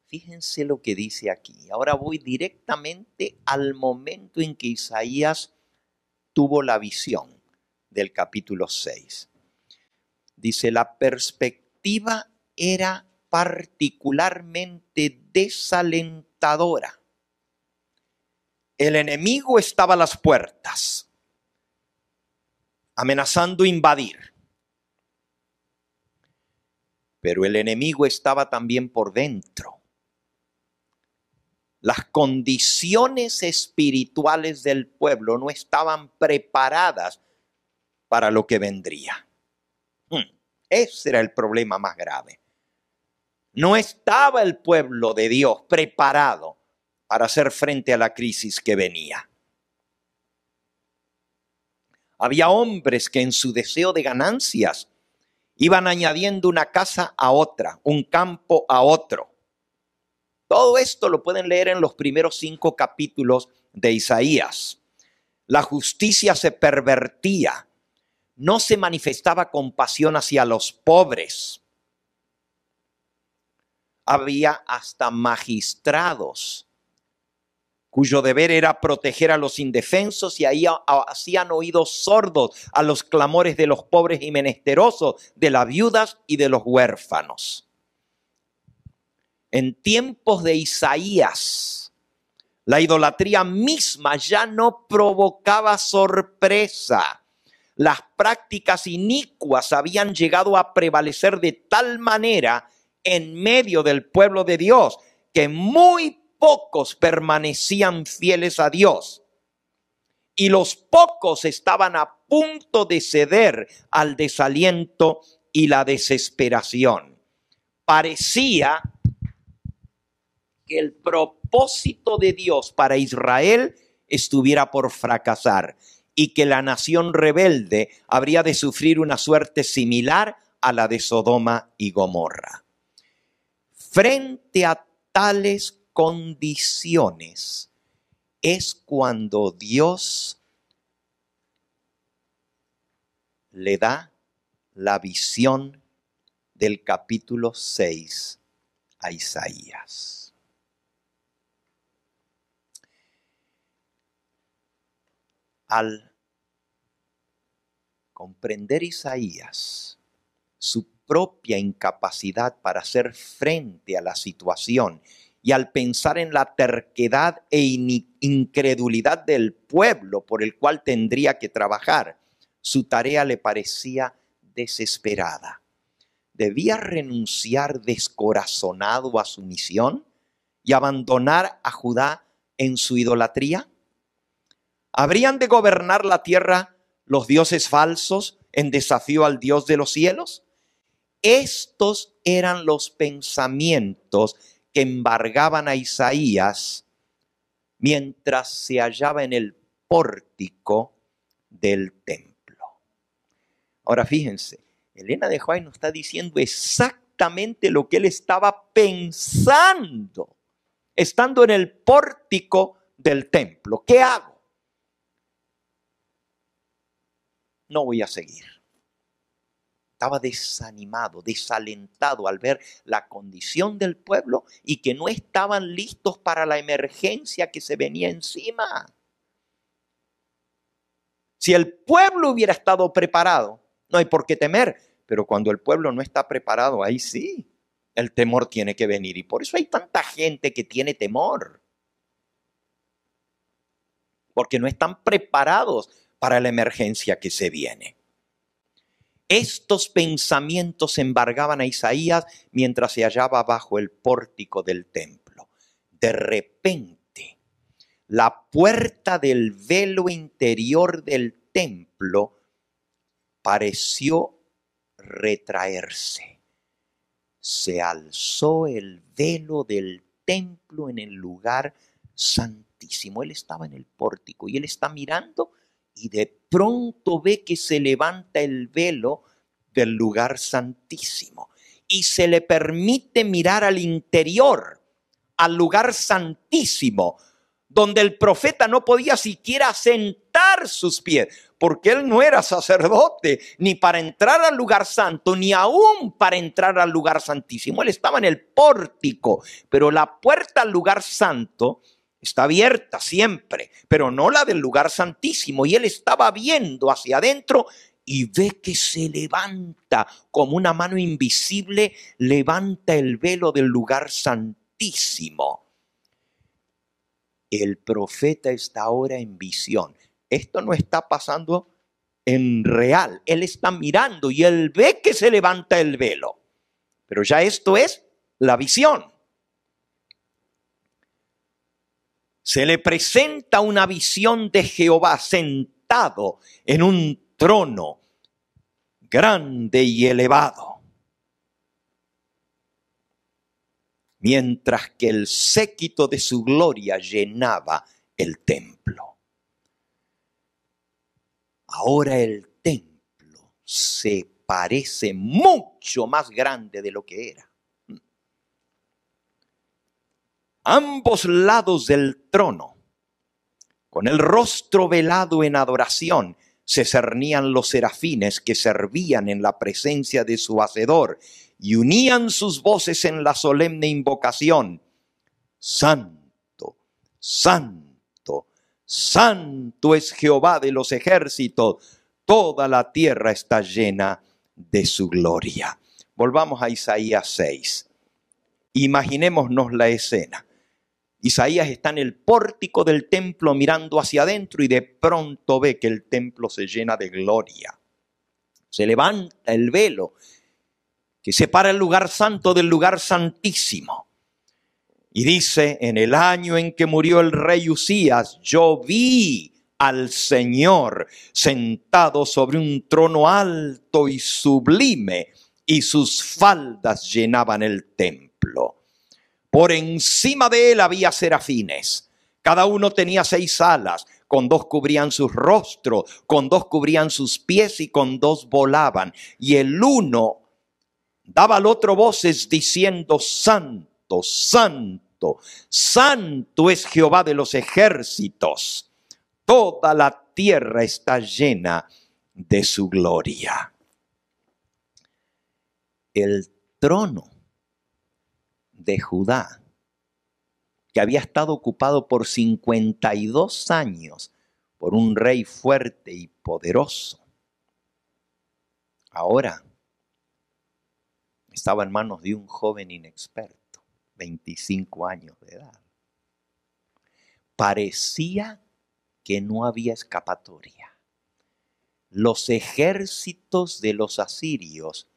Fíjense lo que dice aquí. Ahora voy directamente al momento en que Isaías tuvo la visión del capítulo 6. Dice, la perspectiva era particularmente desalentadora. El enemigo estaba a las puertas, amenazando invadir. Pero el enemigo estaba también por dentro. Las condiciones espirituales del pueblo no estaban preparadas para lo que vendría. Ese era el problema más grave. No estaba el pueblo de Dios preparado para hacer frente a la crisis que venía. Había hombres que en su deseo de ganancias iban añadiendo una casa a otra, un campo a otro. Todo esto lo pueden leer en los primeros 5 capítulos de Isaías. La justicia se pervertía. No se manifestaba compasión hacia los pobres. Había hasta magistrados cuyo deber era proteger a los indefensos y ahí hacían oídos sordos a los clamores de los pobres y menesterosos, de las viudas y de los huérfanos. En tiempos de Isaías, la idolatría misma ya no provocaba sorpresa. Las prácticas inicuas habían llegado a prevalecer de tal manera en medio del pueblo de Dios que muy pocos permanecían fieles a Dios. Y los pocos estaban a punto de ceder al desaliento y la desesperación. Parecía que el propósito de Dios para Israel estuviera por fracasar y que la nación rebelde habría de sufrir una suerte similar a la de Sodoma y Gomorra. Frente a tales condiciones es cuando Dios le da la visión del capítulo 6 a Isaías. Al comprender Isaías su propia incapacidad para hacer frente a la situación y al pensar en la terquedad e incredulidad del pueblo por el cual tendría que trabajar, su tarea le parecía desesperada. ¿Debía renunciar descorazonado a su misión y abandonar a Judá en su idolatría? ¿Habrían de gobernar la tierra los dioses falsos en desafío al Dios de los cielos? Estos eran los pensamientos que embargaban a Isaías mientras se hallaba en el pórtico del templo. Ahora fíjense, Elena de White nos está diciendo exactamente lo que él estaba pensando, estando en el pórtico del templo. ¿Qué hago? No voy a seguir. Estaba desanimado, desalentado al ver la condición del pueblo y que no estaban listos para la emergencia que se venía encima. Si el pueblo hubiera estado preparado, no hay por qué temer, pero cuando el pueblo no está preparado, ahí sí, el temor tiene que venir. Y por eso hay tanta gente que tiene temor, porque no están preparados para la emergencia que se viene. Estos pensamientos embargaban a Isaías mientras se hallaba bajo el pórtico del templo. De repente, la puerta del velo interior del templo pareció retraerse. Se alzó el velo del templo en el lugar santísimo. Él estaba en el pórtico y él está mirando y de pronto ve que se levanta el velo del lugar santísimo y se le permite mirar al interior, al lugar santísimo, donde el profeta no podía siquiera sentar sus pies, porque él no era sacerdote, ni para entrar al lugar santo, ni aún para entrar al lugar santísimo. Él estaba en el pórtico, pero la puerta al lugar santo está abierta siempre, pero no la del lugar santísimo. Y él estaba viendo hacia adentro y ve que se levanta como una mano invisible, levanta el velo del lugar santísimo. El profeta está ahora en visión. Esto no está pasando en real. Él está mirando y él ve que se levanta el velo. Pero ya esto es la visión. Se le presenta una visión de Jehová sentado en un trono grande y elevado, mientras que el séquito de su gloria llenaba el templo. Ahora el templo se parece mucho más grande de lo que era. Ambos lados del trono, con el rostro velado en adoración, se cernían los serafines que servían en la presencia de su Hacedor y unían sus voces en la solemne invocación: Santo, Santo, Santo es Jehová de los ejércitos, toda la tierra está llena de su gloria. Volvamos a Isaías 6. Imaginémonos la escena. Isaías está en el pórtico del templo mirando hacia adentro y de pronto ve que el templo se llena de gloria. Se levanta el velo que separa el lugar santo del lugar santísimo. Y dice: en el año en que murió el rey Usías, yo vi al Señor sentado sobre un trono alto y sublime, y sus faldas llenaban el templo. Por encima de él había serafines. Cada uno tenía 6 alas. Con 2 cubrían sus rostros, con 2 cubrían sus pies y con 2 volaban. Y el uno daba al otro voces diciendo: Santo, Santo, Santo es Jehová de los ejércitos. Toda la tierra está llena de su gloria. El trono de Judá, que había estado ocupado por 52 años por un rey fuerte y poderoso, ahora estaba en manos de un joven inexperto, 25 años de edad. Parecía que no había escapatoria. Los ejércitos de los asirios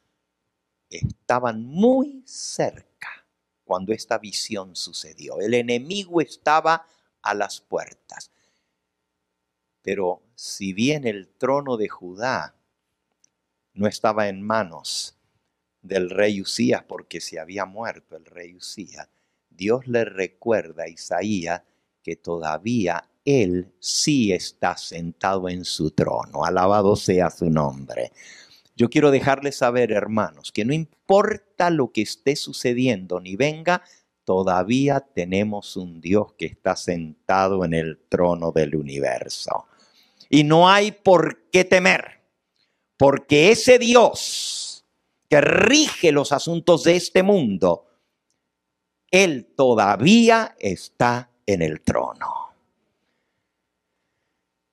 estaban muy cerca cuando esta visión sucedió. El enemigo estaba a las puertas. Pero si bien el trono de Judá no estaba en manos del rey Usías, porque se había muerto el rey Usías, Dios le recuerda a Isaías que todavía Él sí está sentado en su trono. Alabado sea su nombre. Yo quiero dejarles saber, hermanos, que no importa lo que esté sucediendo ni venga, todavía tenemos un Dios que está sentado en el trono del universo. Y no hay por qué temer, porque ese Dios que rige los asuntos de este mundo, Él todavía está en el trono.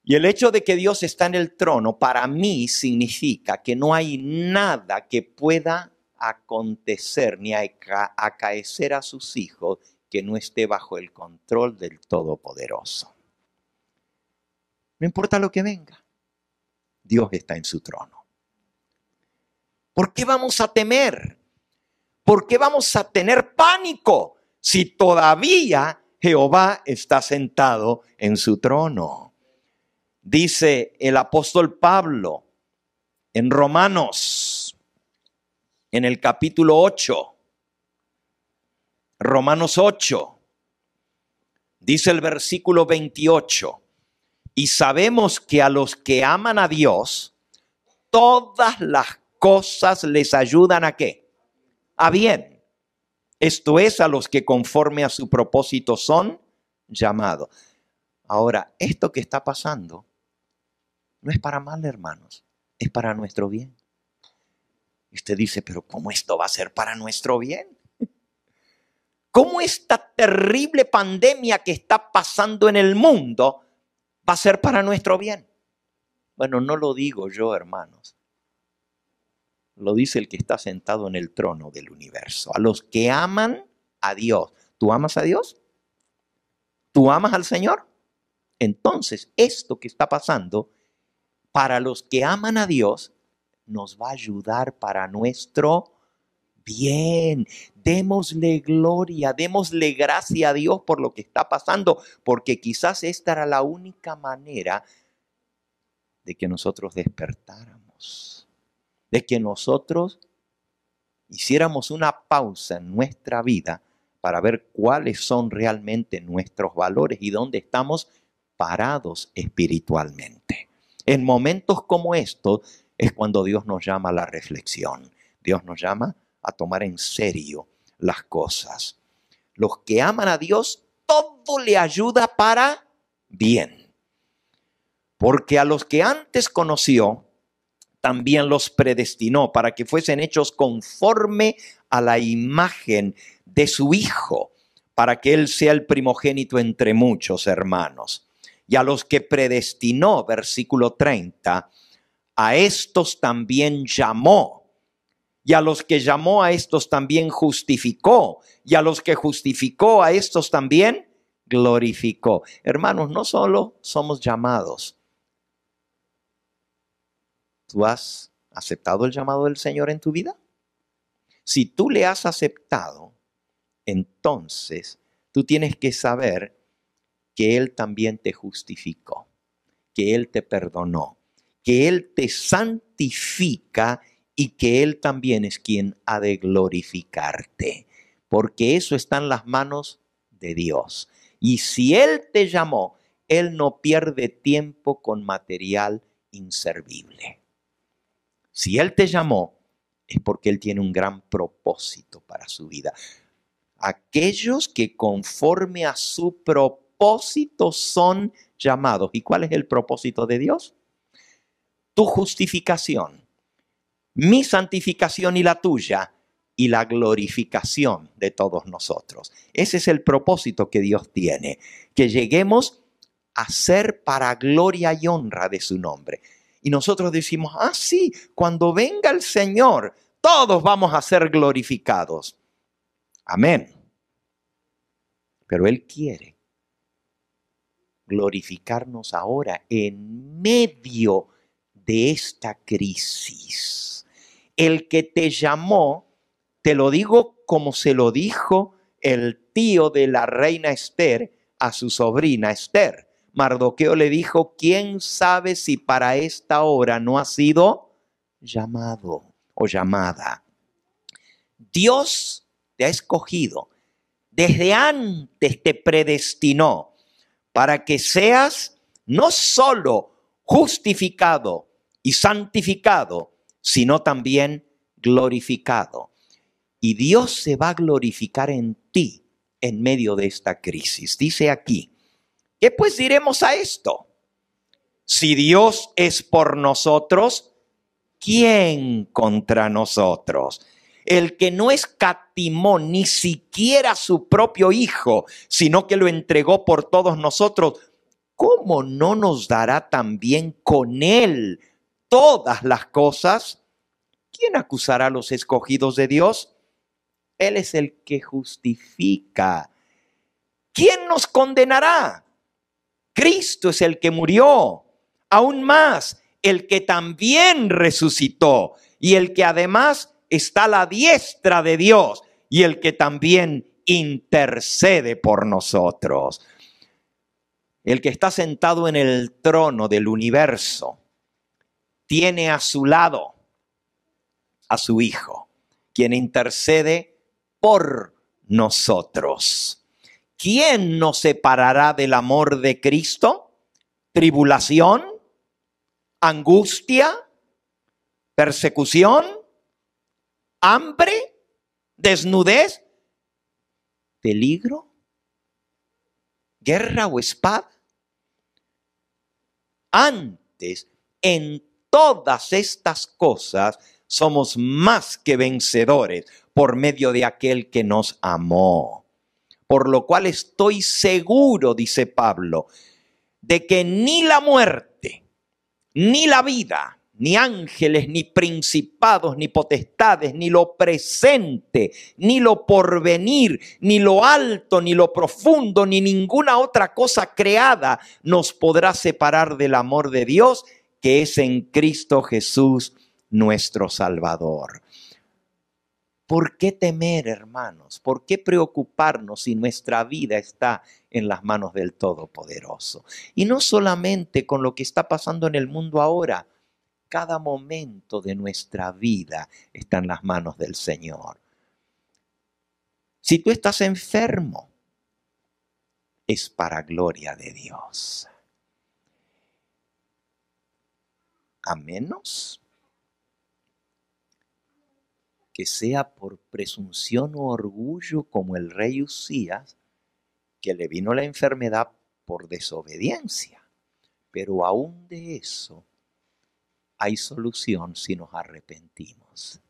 Y el hecho de que Dios está en el trono para mí significa que no hay nada que pueda acontecer ni acaecer a sus hijos que no esté bajo el control del Todopoderoso. No importa lo que venga, Dios está en su trono. ¿Por qué vamos a temer? ¿Por qué vamos a tener pánico si todavía Jehová está sentado en su trono? Dice el apóstol Pablo en Romanos, en el capítulo 8, Romanos 8, dice el versículo 28, y sabemos que a los que aman a Dios, todas las cosas les ayudan ¿a qué? A bien. Esto es, a los que conforme a su propósito son llamados. Ahora, esto que está pasando no es para mal, hermanos, es para nuestro bien. Y usted dice, pero ¿cómo esto va a ser para nuestro bien? ¿Cómo esta terrible pandemia que está pasando en el mundo va a ser para nuestro bien? Bueno, no lo digo yo, hermanos. Lo dice el que está sentado en el trono del universo. A los que aman a Dios. ¿Tú amas a Dios? ¿Tú amas al Señor? Entonces, esto que está pasando, para los que aman a Dios, nos va a ayudar para nuestro bien. Démosle gloria, démosle gracia a Dios por lo que está pasando, porque quizás esta era la única manera de que nosotros despertáramos, de que nosotros hiciéramos una pausa en nuestra vida para ver cuáles son realmente nuestros valores y dónde estamos parados espiritualmente. En momentos como estos es cuando Dios nos llama a la reflexión. Dios nos llama a tomar en serio las cosas. Los que aman a Dios, todo le ayuda para bien. Porque a los que antes conoció, también los predestinó para que fuesen hechos conforme a la imagen de su Hijo, para que Él sea el primogénito entre muchos hermanos. Y a los que predestinó, versículo 30, a estos también llamó. Y a los que llamó, a estos también justificó. Y a los que justificó, a estos también glorificó. Hermanos, no solo somos llamados. ¿Tú has aceptado el llamado del Señor en tu vida? Si tú le has aceptado, entonces tú tienes que saber que Él también te justificó, que Él te perdonó, que Él te santifica y que Él también es quien ha de glorificarte, porque eso está en las manos de Dios. Y si Él te llamó, Él no pierde tiempo con material inservible. Si Él te llamó, es porque Él tiene un gran propósito para su vida. Aquellos que conforme a su propósito son llamados. ¿Y cuál es el propósito de Dios? Tu justificación, mi santificación y la tuya, y la glorificación de todos nosotros. Ese es el propósito que Dios tiene, que lleguemos a ser para gloria y honra de su nombre. Y nosotros decimos, sí, cuando venga el Señor, todos vamos a ser glorificados. Amén. Pero Él quiere glorificarnos ahora en medio de esta crisis. El que te llamó, te lo digo como se lo dijo el tío de la reina Esther a su sobrina Esther. Mardoqueo le dijo, ¿quién sabe si para esta hora no ha sido llamado o llamada? Dios te ha escogido. Desde antes te predestinó para que seas no solo justificado y santificado, sino también glorificado. Y Dios se va a glorificar en ti en medio de esta crisis. Dice aquí, ¿qué pues diremos a esto? Si Dios es por nosotros, ¿quién contra nosotros? El que no escatimó ni siquiera a su propio Hijo, sino que lo entregó por todos nosotros, ¿cómo no nos dará también con Él todas las cosas? ¿Quién acusará a los escogidos de Dios? Él es el que justifica. ¿Quién nos condenará? Cristo es el que murió. Aún más, el que también resucitó y el que además está a la diestra de Dios y el que también intercede por nosotros. El que está sentado en el trono del universo tiene a su lado a su Hijo, quien intercede por nosotros. ¿Quién nos separará del amor de Cristo? ¿Tribulación? ¿Angustia? ¿Persecución? ¿Hambre? ¿Desnudez? ¿Peligro? ¿Guerra o espada? Antes, en todas estas cosas, somos más que vencedores por medio de aquel que nos amó. Por lo cual estoy seguro, dice Pablo, de que ni la muerte, ni la vida, ni ángeles, ni principados, ni potestades, ni lo presente, ni lo porvenir, ni lo alto, ni lo profundo, ni ninguna otra cosa creada nos podrá separar del amor de Dios que es en Cristo Jesús, nuestro Salvador. ¿Por qué temer, hermanos? ¿Por qué preocuparnos si nuestra vida está en las manos del Todopoderoso? Y no solamente con lo que está pasando en el mundo ahora, cada momento de nuestra vida está en las manos del Señor. Si tú estás enfermo, es para gloria de Dios. A menos que sea por presunción o orgullo como el rey Usías, que le vino la enfermedad por desobediencia. Pero aún de eso hay solución si nos arrepentimos.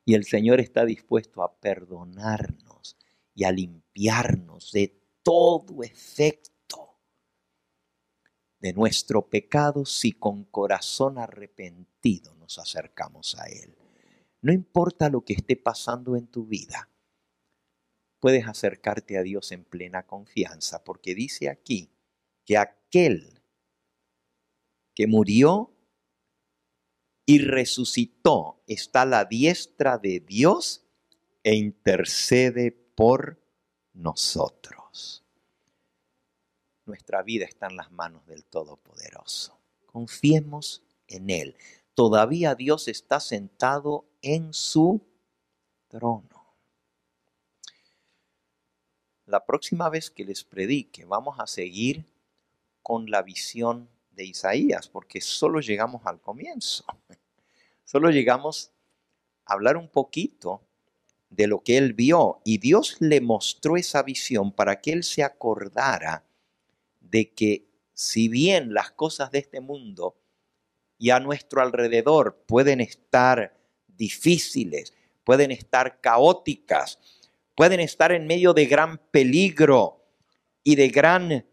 Y el Señor está dispuesto a perdonarnos y a limpiarnos de todo efecto de nuestro pecado si con corazón arrepentido nos acercamos a Él. No importa lo que esté pasando en tu vida, puedes acercarte a Dios en plena confianza, porque dice aquí que aquel que murió y resucitó está a la diestra de Dios e intercede por nosotros. Nuestra vida está en las manos del Todopoderoso. Confiemos en Él. Todavía Dios está sentado en su trono. La próxima vez que les predique, vamos a seguir con la visión de Isaías, porque solo llegamos al comienzo. Solo llegamos a hablar un poquito de lo que él vio, y Dios le mostró esa visión para que él se acordara de que si bien las cosas de este mundo y a nuestro alrededor pueden estar difíciles, pueden estar caóticas, pueden estar en medio de gran peligro y de gran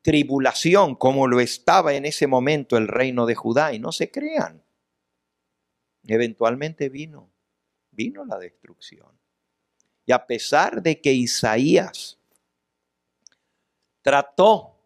tribulación, como lo estaba en ese momento el reino de Judá. Y no se crean, eventualmente vino la destrucción. Y a pesar de que Isaías trató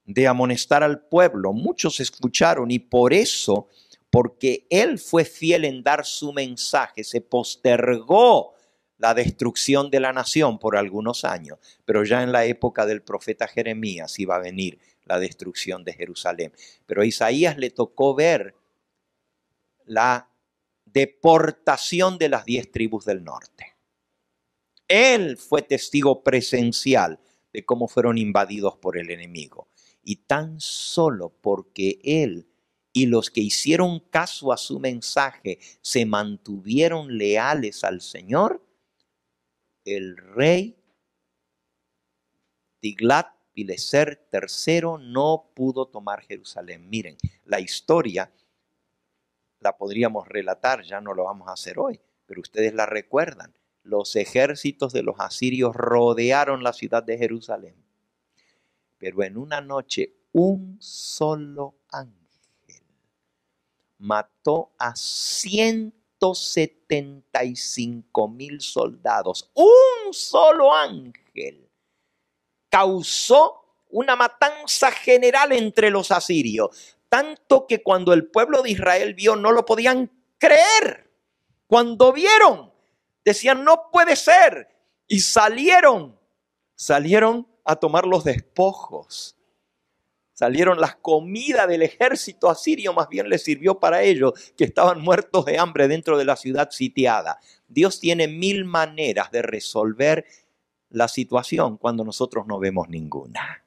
de amonestar al pueblo, muchos escucharon, y por eso, porque él fue fiel en dar su mensaje, se postergó la destrucción de la nación por algunos años, pero ya en la época del profeta Jeremías iba a venir la destrucción de Jerusalén. Pero a Isaías le tocó ver la deportación de las 10 tribus del norte. Él fue testigo presencial de cómo fueron invadidos por el enemigo. Y tan solo porque él y los que hicieron caso a su mensaje se mantuvieron leales al Señor, el rey Tiglat-Pileser III no pudo tomar Jerusalén. Miren, la historia la podríamos relatar, ya no lo vamos a hacer hoy, pero ustedes la recuerdan. Los ejércitos de los asirios rodearon la ciudad de Jerusalén. Pero en una noche, un solo ángel mató a 175,000 soldados. Un solo ángel causó una matanza general entre los asirios. Tanto que cuando el pueblo de Israel vio, no lo podían creer. Cuando vieron, decían, no puede ser. Y salieron a tomar los despojos. Salieron, las comidas del ejército asirio más bien les sirvió para ellos, que estaban muertos de hambre dentro de la ciudad sitiada. Dios tiene 1000 maneras de resolver la situación cuando nosotros no vemos ninguna.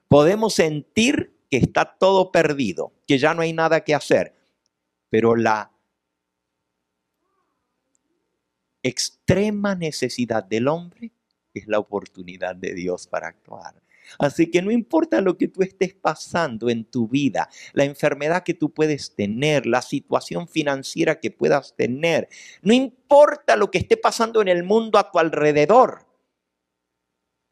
Podemos sentir que está todo perdido, que ya no hay nada que hacer, pero la extrema necesidad del hombre es la oportunidad de Dios para actuar. Así que no importa lo que tú estés pasando en tu vida, la enfermedad que tú puedes tener, la situación financiera que puedas tener, no importa lo que esté pasando en el mundo a tu alrededor,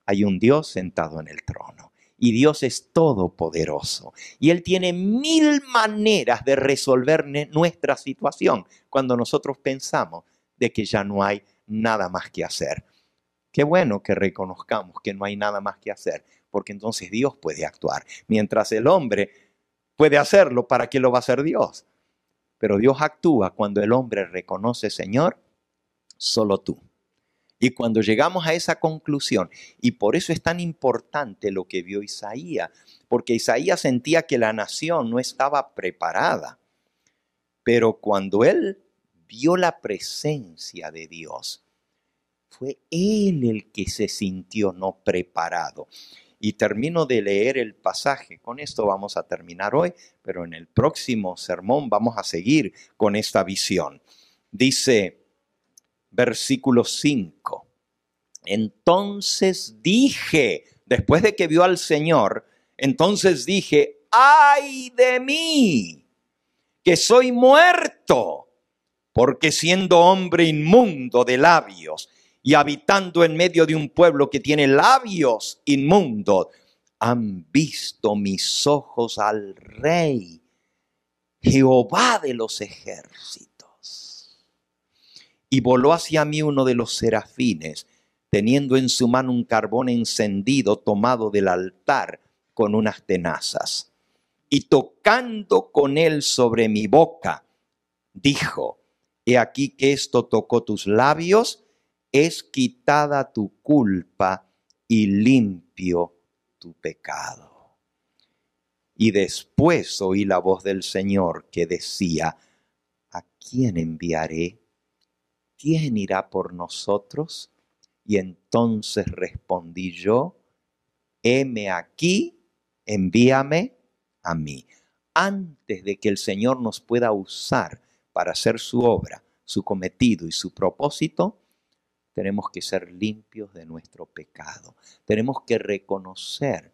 hay un Dios sentado en el trono. Y Dios es todopoderoso. Y Él tiene 1000 maneras de resolver nuestra situación cuando nosotros pensamos de que ya no hay nada más que hacer. Qué bueno que reconozcamos que no hay nada más que hacer, porque entonces Dios puede actuar. Mientras el hombre puede hacerlo, ¿para qué lo va a hacer Dios? Pero Dios actúa cuando el hombre reconoce, Señor, solo tú. Y cuando llegamos a esa conclusión, y por eso es tan importante lo que vio Isaías, porque Isaías sentía que la nación no estaba preparada. Pero cuando él vio la presencia de Dios, fue él el que se sintió no preparado. Y termino de leer el pasaje. Con esto vamos a terminar hoy, pero en el próximo sermón vamos a seguir con esta visión. Dice, versículo 5. Entonces dije, después de que vio al Señor, entonces dije, ¡ay de mí, que soy muerto! Porque siendo hombre inmundo de labios y habitando en medio de un pueblo que tiene labios inmundos, han visto mis ojos al Rey, Jehová de los ejércitos. Y voló hacia mí uno de los serafines, teniendo en su mano un carbón encendido tomado del altar con unas tenazas. Y tocando con él sobre mi boca, dijo, he aquí que esto tocó tus labios, es quitada tu culpa y limpio tu pecado. Y después oí la voz del Señor que decía, ¿a quién enviaré? ¿Quién irá por nosotros? Y entonces respondí yo, heme aquí, envíame a mí. Antes de que el Señor nos pueda usar para hacer su obra, su cometido y su propósito, tenemos que ser limpios de nuestro pecado. Tenemos que reconocer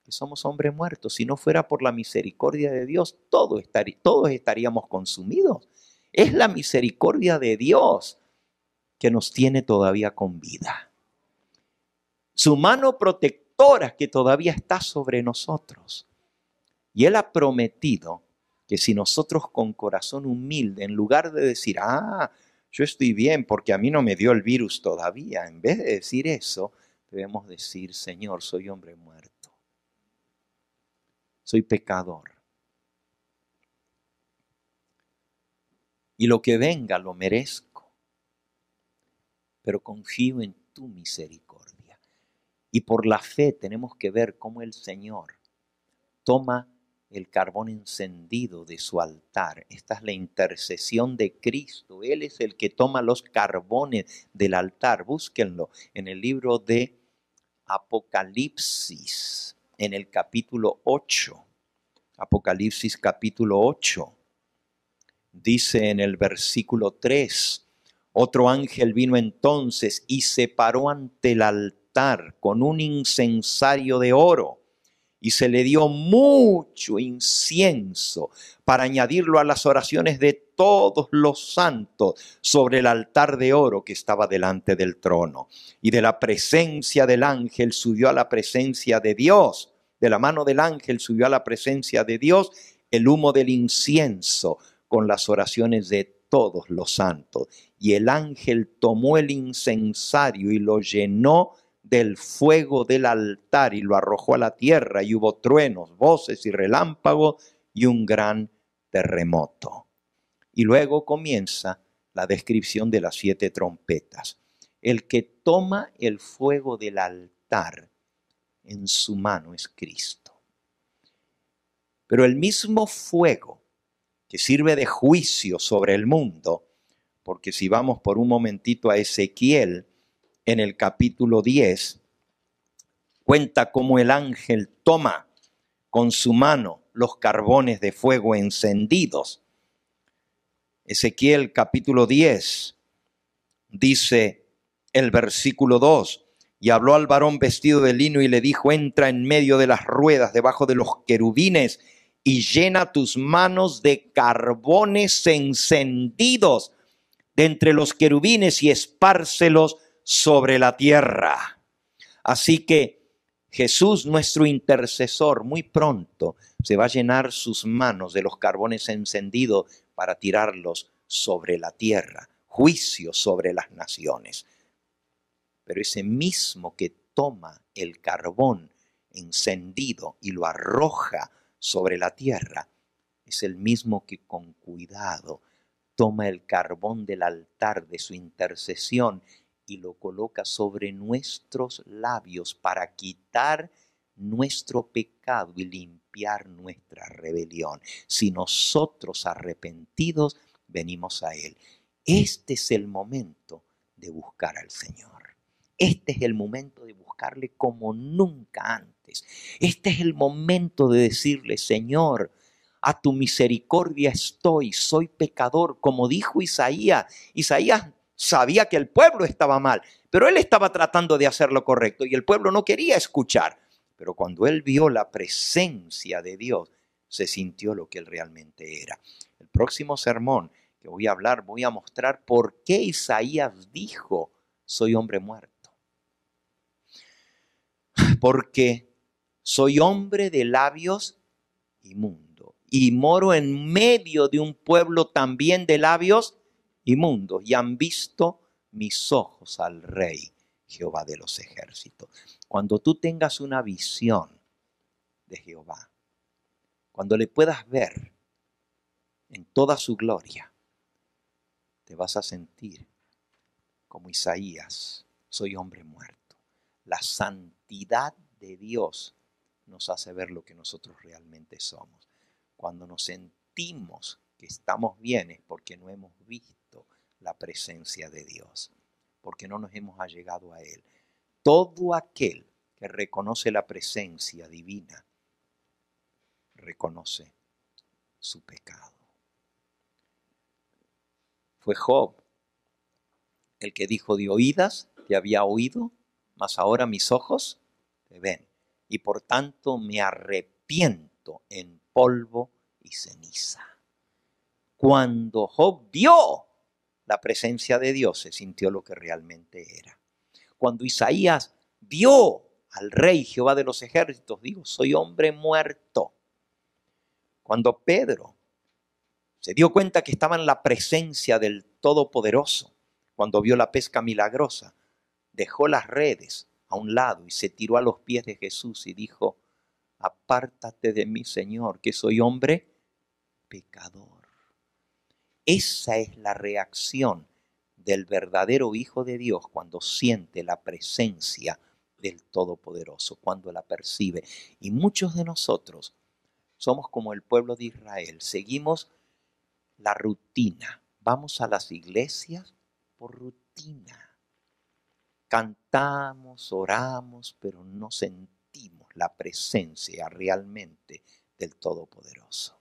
que somos hombres muertos. Si no fuera por la misericordia de Dios, todos estaríamos consumidos. Es la misericordia de Dios que nos tiene todavía con vida. Su mano protectora que todavía está sobre nosotros. Y Él ha prometido que si nosotros con corazón humilde, en lugar de decir, yo estoy bien porque a mí no me dio el virus todavía, en vez de decir eso, debemos decir, Señor, soy hombre muerto. Soy pecador. Y lo que venga lo merezco. Pero confío en tu misericordia. Y por la fe tenemos que ver cómo el Señor toma el carbón encendido de su altar. Esta es la intercesión de Cristo. Él es el que toma los carbones del altar. Búsquenlo en el libro de Apocalipsis. en el capítulo 8, Apocalipsis capítulo 8, dice en el versículo 3, otro ángel vino entonces y se paró ante el altar con un incensario de oro, y se le dio mucho incienso para añadirlo a las oraciones de todos los santos sobre el altar de oro que estaba delante del trono. Y de la presencia del ángel subió a la presencia de Dios. De la mano del ángel subió a la presencia de Dios el humo del incienso con las oraciones de todos los santos. Y el ángel tomó el incensario y lo llenó del fuego del altar y lo arrojó a la tierra, y hubo truenos, voces y relámpagos y un gran terremoto. Y luego comienza la descripción de las 7 trompetas. El que toma el fuego del altar en su mano es Cristo. Pero el mismo fuego que sirve de juicio sobre el mundo, porque si vamos por un momentito a Ezequiel, en el capítulo 10, cuenta cómo el ángel toma con su mano los carbones de fuego encendidos. Ezequiel capítulo 10 dice el versículo 2, y habló al varón vestido de lino y le dijo, entra en medio de las ruedas debajo de los querubines y llena tus manos de carbones encendidos de entre los querubines y espárcelos sobre la tierra. Así que Jesús, nuestro intercesor, muy pronto se va a llenar sus manos de los carbones encendidos para tirarlos sobre la tierra, juicio sobre las naciones. Pero ese mismo que toma el carbón encendido y lo arroja sobre la tierra, es el mismo que con cuidado toma el carbón del altar de su intercesión y lo coloca sobre nuestros labios para quitar nuestro pecado y limpiar nuestra rebelión. Si nosotros arrepentidos venimos a Él. Este es el momento de buscar al Señor. Este es el momento de buscarle como nunca antes. Este es el momento de decirle, Señor, a tu misericordia estoy, soy pecador, como dijo Isaías. Isaías sabía que el pueblo estaba mal, pero él estaba tratando de hacer lo correcto y el pueblo no quería escuchar. Pero cuando él vio la presencia de Dios, se sintió lo que él realmente era. El próximo sermón que voy a hablar, voy a mostrar por qué Isaías dijo, soy hombre muerto. Porque soy hombre de labios inmundos y moro en medio de un pueblo también de labios inmundos, y han visto mis ojos al Rey, Jehová de los ejércitos. Cuando tú tengas una visión de Jehová, cuando le puedas ver en toda su gloria, te vas a sentir como Isaías, soy hombre muerto. La santidad de Dios nos hace ver lo que nosotros realmente somos. Cuando nos sentimos que estamos bien es porque no hemos visto la presencia de Dios, porque no nos hemos allegado a Él. Todo aquel que reconoce la presencia divina, reconoce su pecado. Fue Job el que dijo, de oídas te había oído, mas ahora mis ojos te ven, y por tanto me arrepiento en polvo y ceniza. Cuando Job vio la presencia de Dios, se sintió lo que realmente era. Cuando Isaías vio al Rey Jehová de los ejércitos, dijo, soy hombre muerto. Cuando Pedro se dio cuenta que estaba en la presencia del Todopoderoso, cuando vio la pesca milagrosa, dejó las redes a un lado y se tiró a los pies de Jesús y dijo, apártate de mí, Señor, que soy hombre pecador. Esa es la reacción del verdadero Hijo de Dios cuando siente la presencia del Todopoderoso, cuando la percibe. Y muchos de nosotros somos como el pueblo de Israel, seguimos la rutina, vamos a las iglesias por rutina. Cantamos, oramos, pero no sentimos la presencia realmente del Todopoderoso.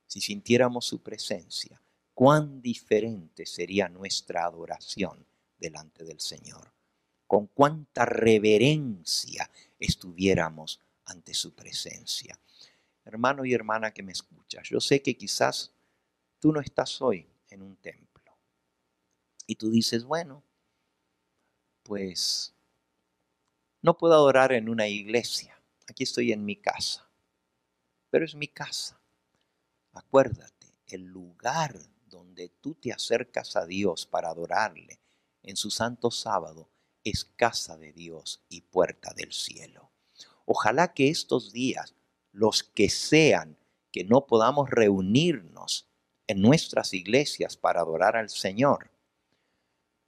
Si sintiéramos su presencia, cuán diferente sería nuestra adoración delante del Señor. Con cuánta reverencia estuviéramos ante su presencia. Hermano y hermana que me escuchas, yo sé que quizás tú no estás hoy en un templo. Y tú dices, bueno, pues no puedo adorar en una iglesia. Aquí estoy en mi casa. Pero es mi casa. Acuérdate, el lugar donde tú te acercas a Dios para adorarle en su santo sábado es casa de Dios y puerta del cielo. Ojalá que estos días, los que sean que no podamos reunirnos en nuestras iglesias para adorar al Señor,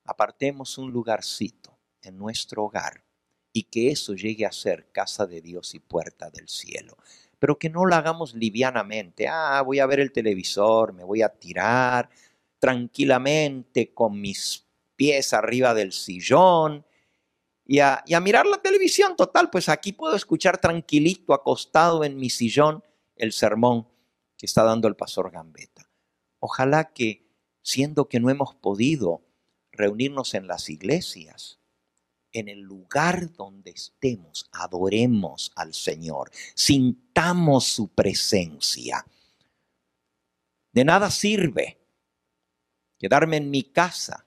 apartemos un lugarcito en nuestro hogar y que eso llegue a ser casa de Dios y puerta del cielo. Pero que no lo hagamos livianamente. Voy a ver el televisor, me voy a tirar tranquilamente con mis pies arriba del sillón y a mirar la televisión. Total, pues aquí puedo escuchar tranquilito, acostado en mi sillón, el sermón que está dando el pastor Gambetta. Ojalá que, siendo que no hemos podido reunirnos en las iglesias, en el lugar donde estemos, adoremos al Señor, sintamos su presencia. De nada sirve quedarme en mi casa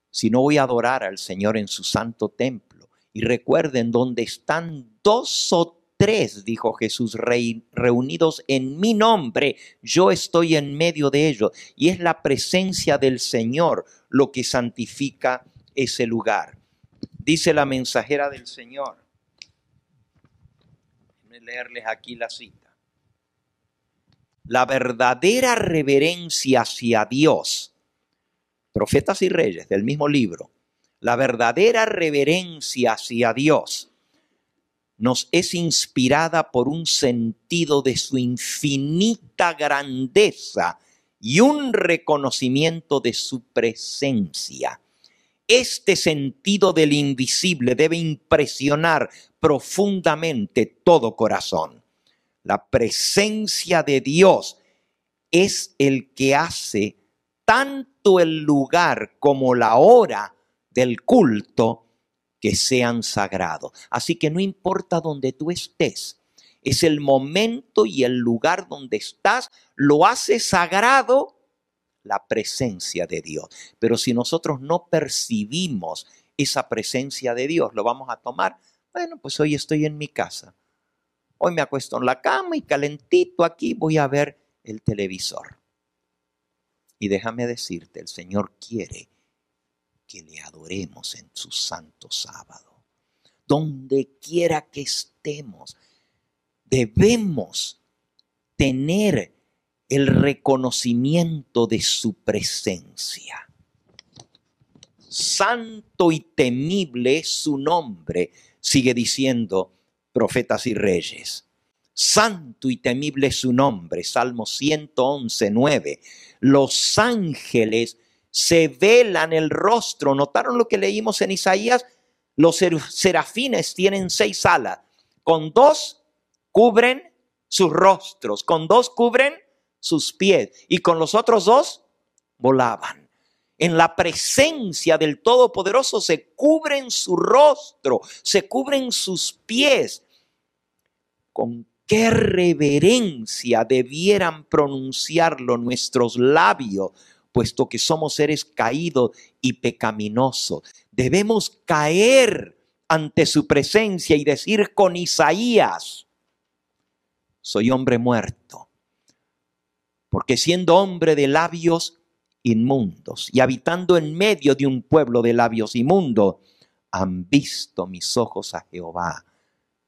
si no voy a adorar al Señor en su santo templo. Y recuerden, donde están 2 o 3, dijo Jesús, reunidos en mi nombre, yo estoy en medio de ellos. Y es la presencia del Señor lo que santifica ese lugar. Dice la mensajera del Señor. Déjenme leerles aquí la cita. La verdadera reverencia hacia Dios, Profetas y Reyes, del mismo libro, la verdadera reverencia hacia Dios nos es inspirada por un sentido de su infinita grandeza y un reconocimiento de su presencia. Este sentido del invisible debe impresionar profundamente todo corazón. La presencia de Dios es el que hace tanto el lugar como la hora del culto que sean sagrados. Así que no importa donde tú estés, es el momento y el lugar donde estás, lo hace sagrado la presencia de Dios. Pero si nosotros no percibimos esa presencia de Dios, lo vamos a tomar, bueno, pues hoy estoy en mi casa. Hoy me acuesto en la cama y calentito aquí voy a ver el televisor. Y déjame decirte, el Señor quiere que le adoremos en su santo sábado. Donde quiera que estemos, debemos tener el reconocimiento de su presencia. Santo y temible es su nombre, sigue diciendo Profetas y Reyes. Santo y temible es su nombre, Salmo 111, 9. Los ángeles se velan el rostro. ¿Notaron lo que leímos en Isaías? Los serafines tienen 6 alas. Con 2 cubren sus rostros, con 2 cubren sus pies y con los otros 2 volaban. En la presencia del Todopoderoso se cubren su rostro, se cubren sus pies. Con qué reverencia debieran pronunciarlo nuestros labios, puesto que somos seres caídos y pecaminosos. Debemos caer ante su presencia y decir con Isaías: soy hombre muerto, porque siendo hombre de labios inmundos y habitando en medio de un pueblo de labios inmundos, han visto mis ojos a Jehová,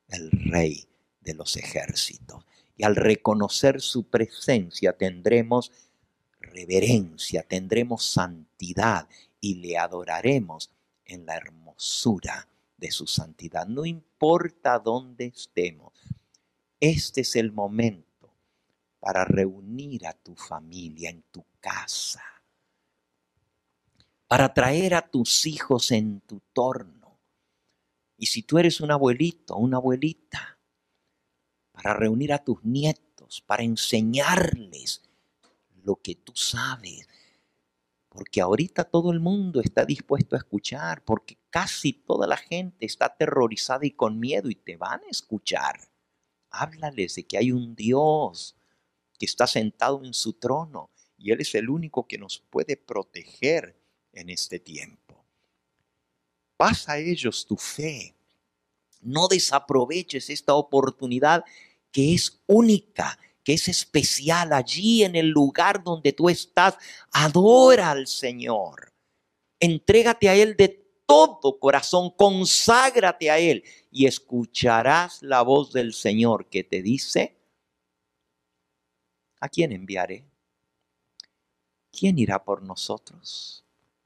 el Rey de los ejércitos. Y al reconocer su presencia tendremos reverencia, tendremos santidad y le adoraremos en la hermosura de su santidad. No importa dónde estemos, este es el momento para reunir a tu familia en tu casa, para traer a tus hijos en tu torno, Y si tú eres un abuelito, una abuelita, para reunir a tus nietos, para enseñarles lo que tú sabes. Porque ahorita todo el mundo está dispuesto a escuchar, porque casi toda la gente está aterrorizada y con miedo y te van a escuchar. Háblales de que hay un Dios que está sentado en su trono y Él es el único que nos puede proteger en este tiempo. Pasa a ellos tu fe. No desaproveches esta oportunidad que es única, que es especial allí en el lugar donde tú estás. Adora al Señor. Entrégate a Él de todo corazón, conságrate a Él y escucharás la voz del Señor que te dice: ¿a quién enviaré? ¿Quién irá por nosotros?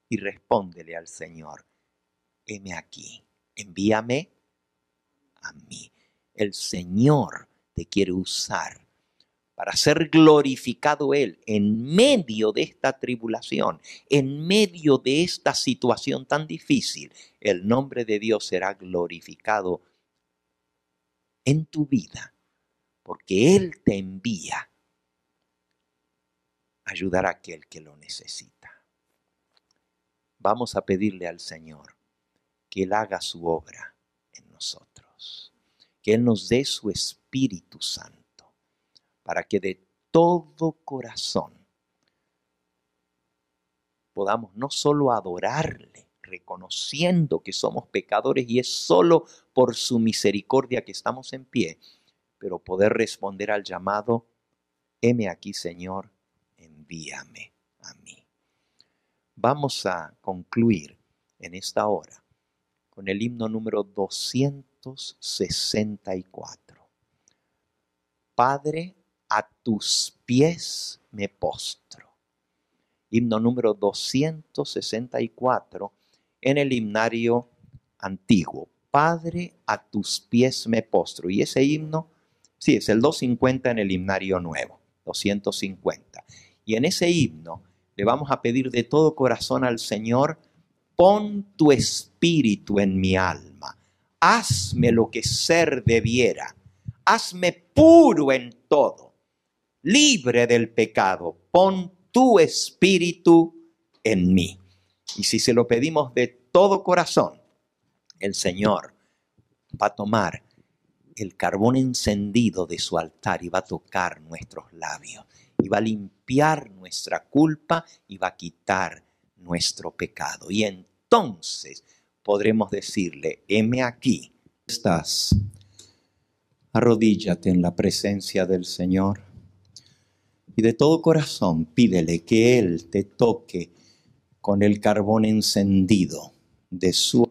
Y respóndele al Señor: heme aquí, envíame a mí. El Señor te quiere usar para ser glorificado Él en medio de esta tribulación, en medio de esta situación tan difícil. El nombre de Dios será glorificado en tu vida, porque Él te envía a ayudar a aquel que lo necesita. Vamos a pedirle al Señor que Él haga su obra en nosotros, que Él nos dé su Espíritu Santo, para que de todo corazón podamos no solo adorarle, reconociendo que somos pecadores y es solo por su misericordia que estamos en pie, pero poder responder al llamado: heme aquí, Señor, envíame a mí. Vamos a concluir en esta hora con el himno número 264. Padre, a tus pies me postro. Himno número 264 en el himnario antiguo. Padre, a tus pies me postro. Y ese himno, sí, es el 250 en el himnario nuevo, 250. Y en ese himno le vamos a pedir de todo corazón al Señor: pon tu espíritu en mi alma, hazme lo que ser debiera, hazme puro en todo, libre del pecado, pon tu espíritu en mí. Y si se lo pedimos de todo corazón, el Señor va a tomar el carbón encendido de su altar y va a tocar nuestros labios y va a limpiar nuestra culpa y va a quitar nuestro pecado. Y entonces podremos decirle: heme aquí. ¿Estás? Arrodíllate en la presencia del Señor y de todo corazón pídele que Él te toque con el carbón encendido de su,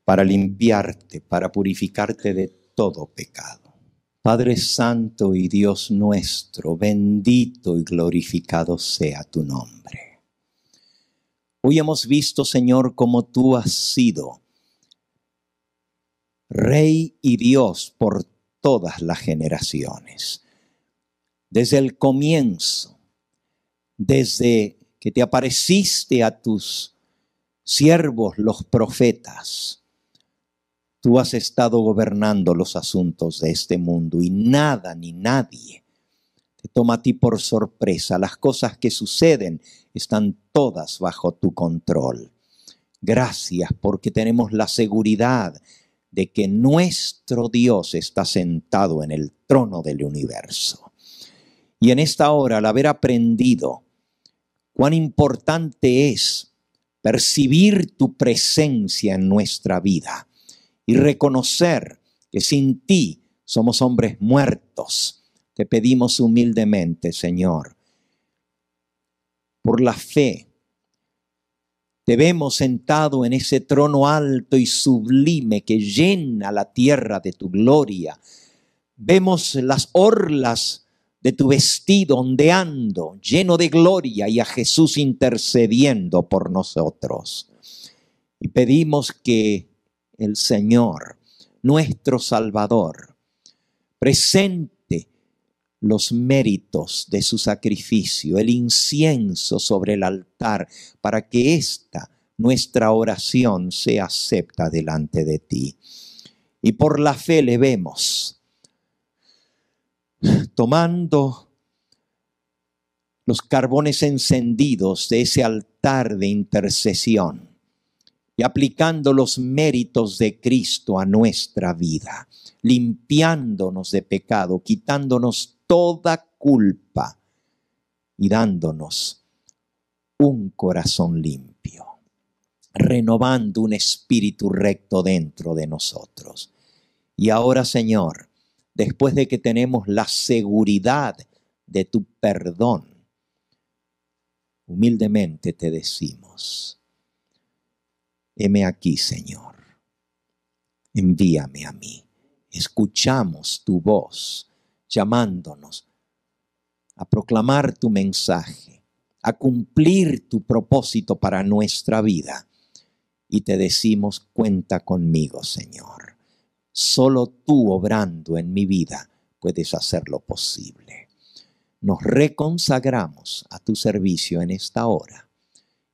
para limpiarte, para purificarte de todo pecado. Padre Santo y Dios nuestro, bendito y glorificado sea tu nombre. Hoy hemos visto, Señor, cómo tú has sido Rey y Dios por todas las generaciones. Desde el comienzo, desde que te apareciste a tus siervos, los profetas, tú has estado gobernando los asuntos de este mundo y nada ni nadie te toma a ti por sorpresa. Las cosas que suceden están todas bajo tu control. Gracias, porque tenemos la seguridad de que nuestro Dios está sentado en el trono del universo. Y en esta hora, al haber aprendido cuán importante es percibir tu presencia en nuestra vida y reconocer que sin ti somos hombres muertos, te pedimos humildemente, Señor, por la fe, te vemos sentado en ese trono alto y sublime que llena la tierra de tu gloria. Vemos las orlas de tu vestido ondeando, lleno de gloria, y a Jesús intercediendo por nosotros. Y pedimos que el Señor, nuestro Salvador, presente los méritos de su sacrificio, el incienso sobre el altar, para que ésta nuestra oración sea acepta delante de ti. Y por la fe le vemos tomando los carbones encendidos de ese altar de intercesión y aplicando los méritos de Cristo a nuestra vida, limpiándonos de pecado, quitándonos toda culpa y dándonos un corazón limpio, renovando un espíritu recto dentro de nosotros. Y ahora, Señor, después de que tenemos la seguridad de tu perdón, humildemente te decimos: heme aquí, Señor, envíame a mí. Escuchamos tu voz llamándonos a proclamar tu mensaje, a cumplir tu propósito para nuestra vida. Y te decimos: cuenta conmigo, Señor. Solo tú, obrando en mi vida, puedes hacerlo posible. Nos reconsagramos a tu servicio en esta hora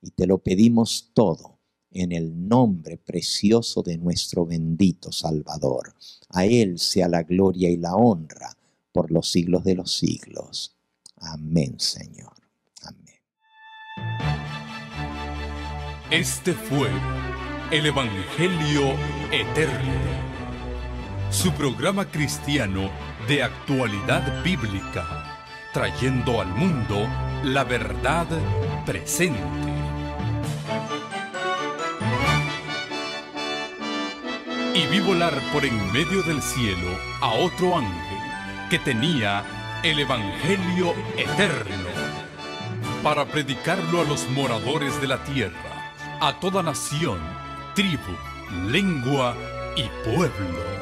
y te lo pedimos todo en el nombre precioso de nuestro bendito Salvador. A Él sea la gloria y la honra por los siglos de los siglos. Amén, Señor. Amén. Este fue el Evangelio Eterno, su programa cristiano de actualidad bíblica, trayendo al mundo la verdad presente. Y vi volar por en medio del cielo a otro ángel que tenía el Evangelio Eterno, para predicarlo a los moradores de la tierra, a toda nación, tribu, lengua y pueblo.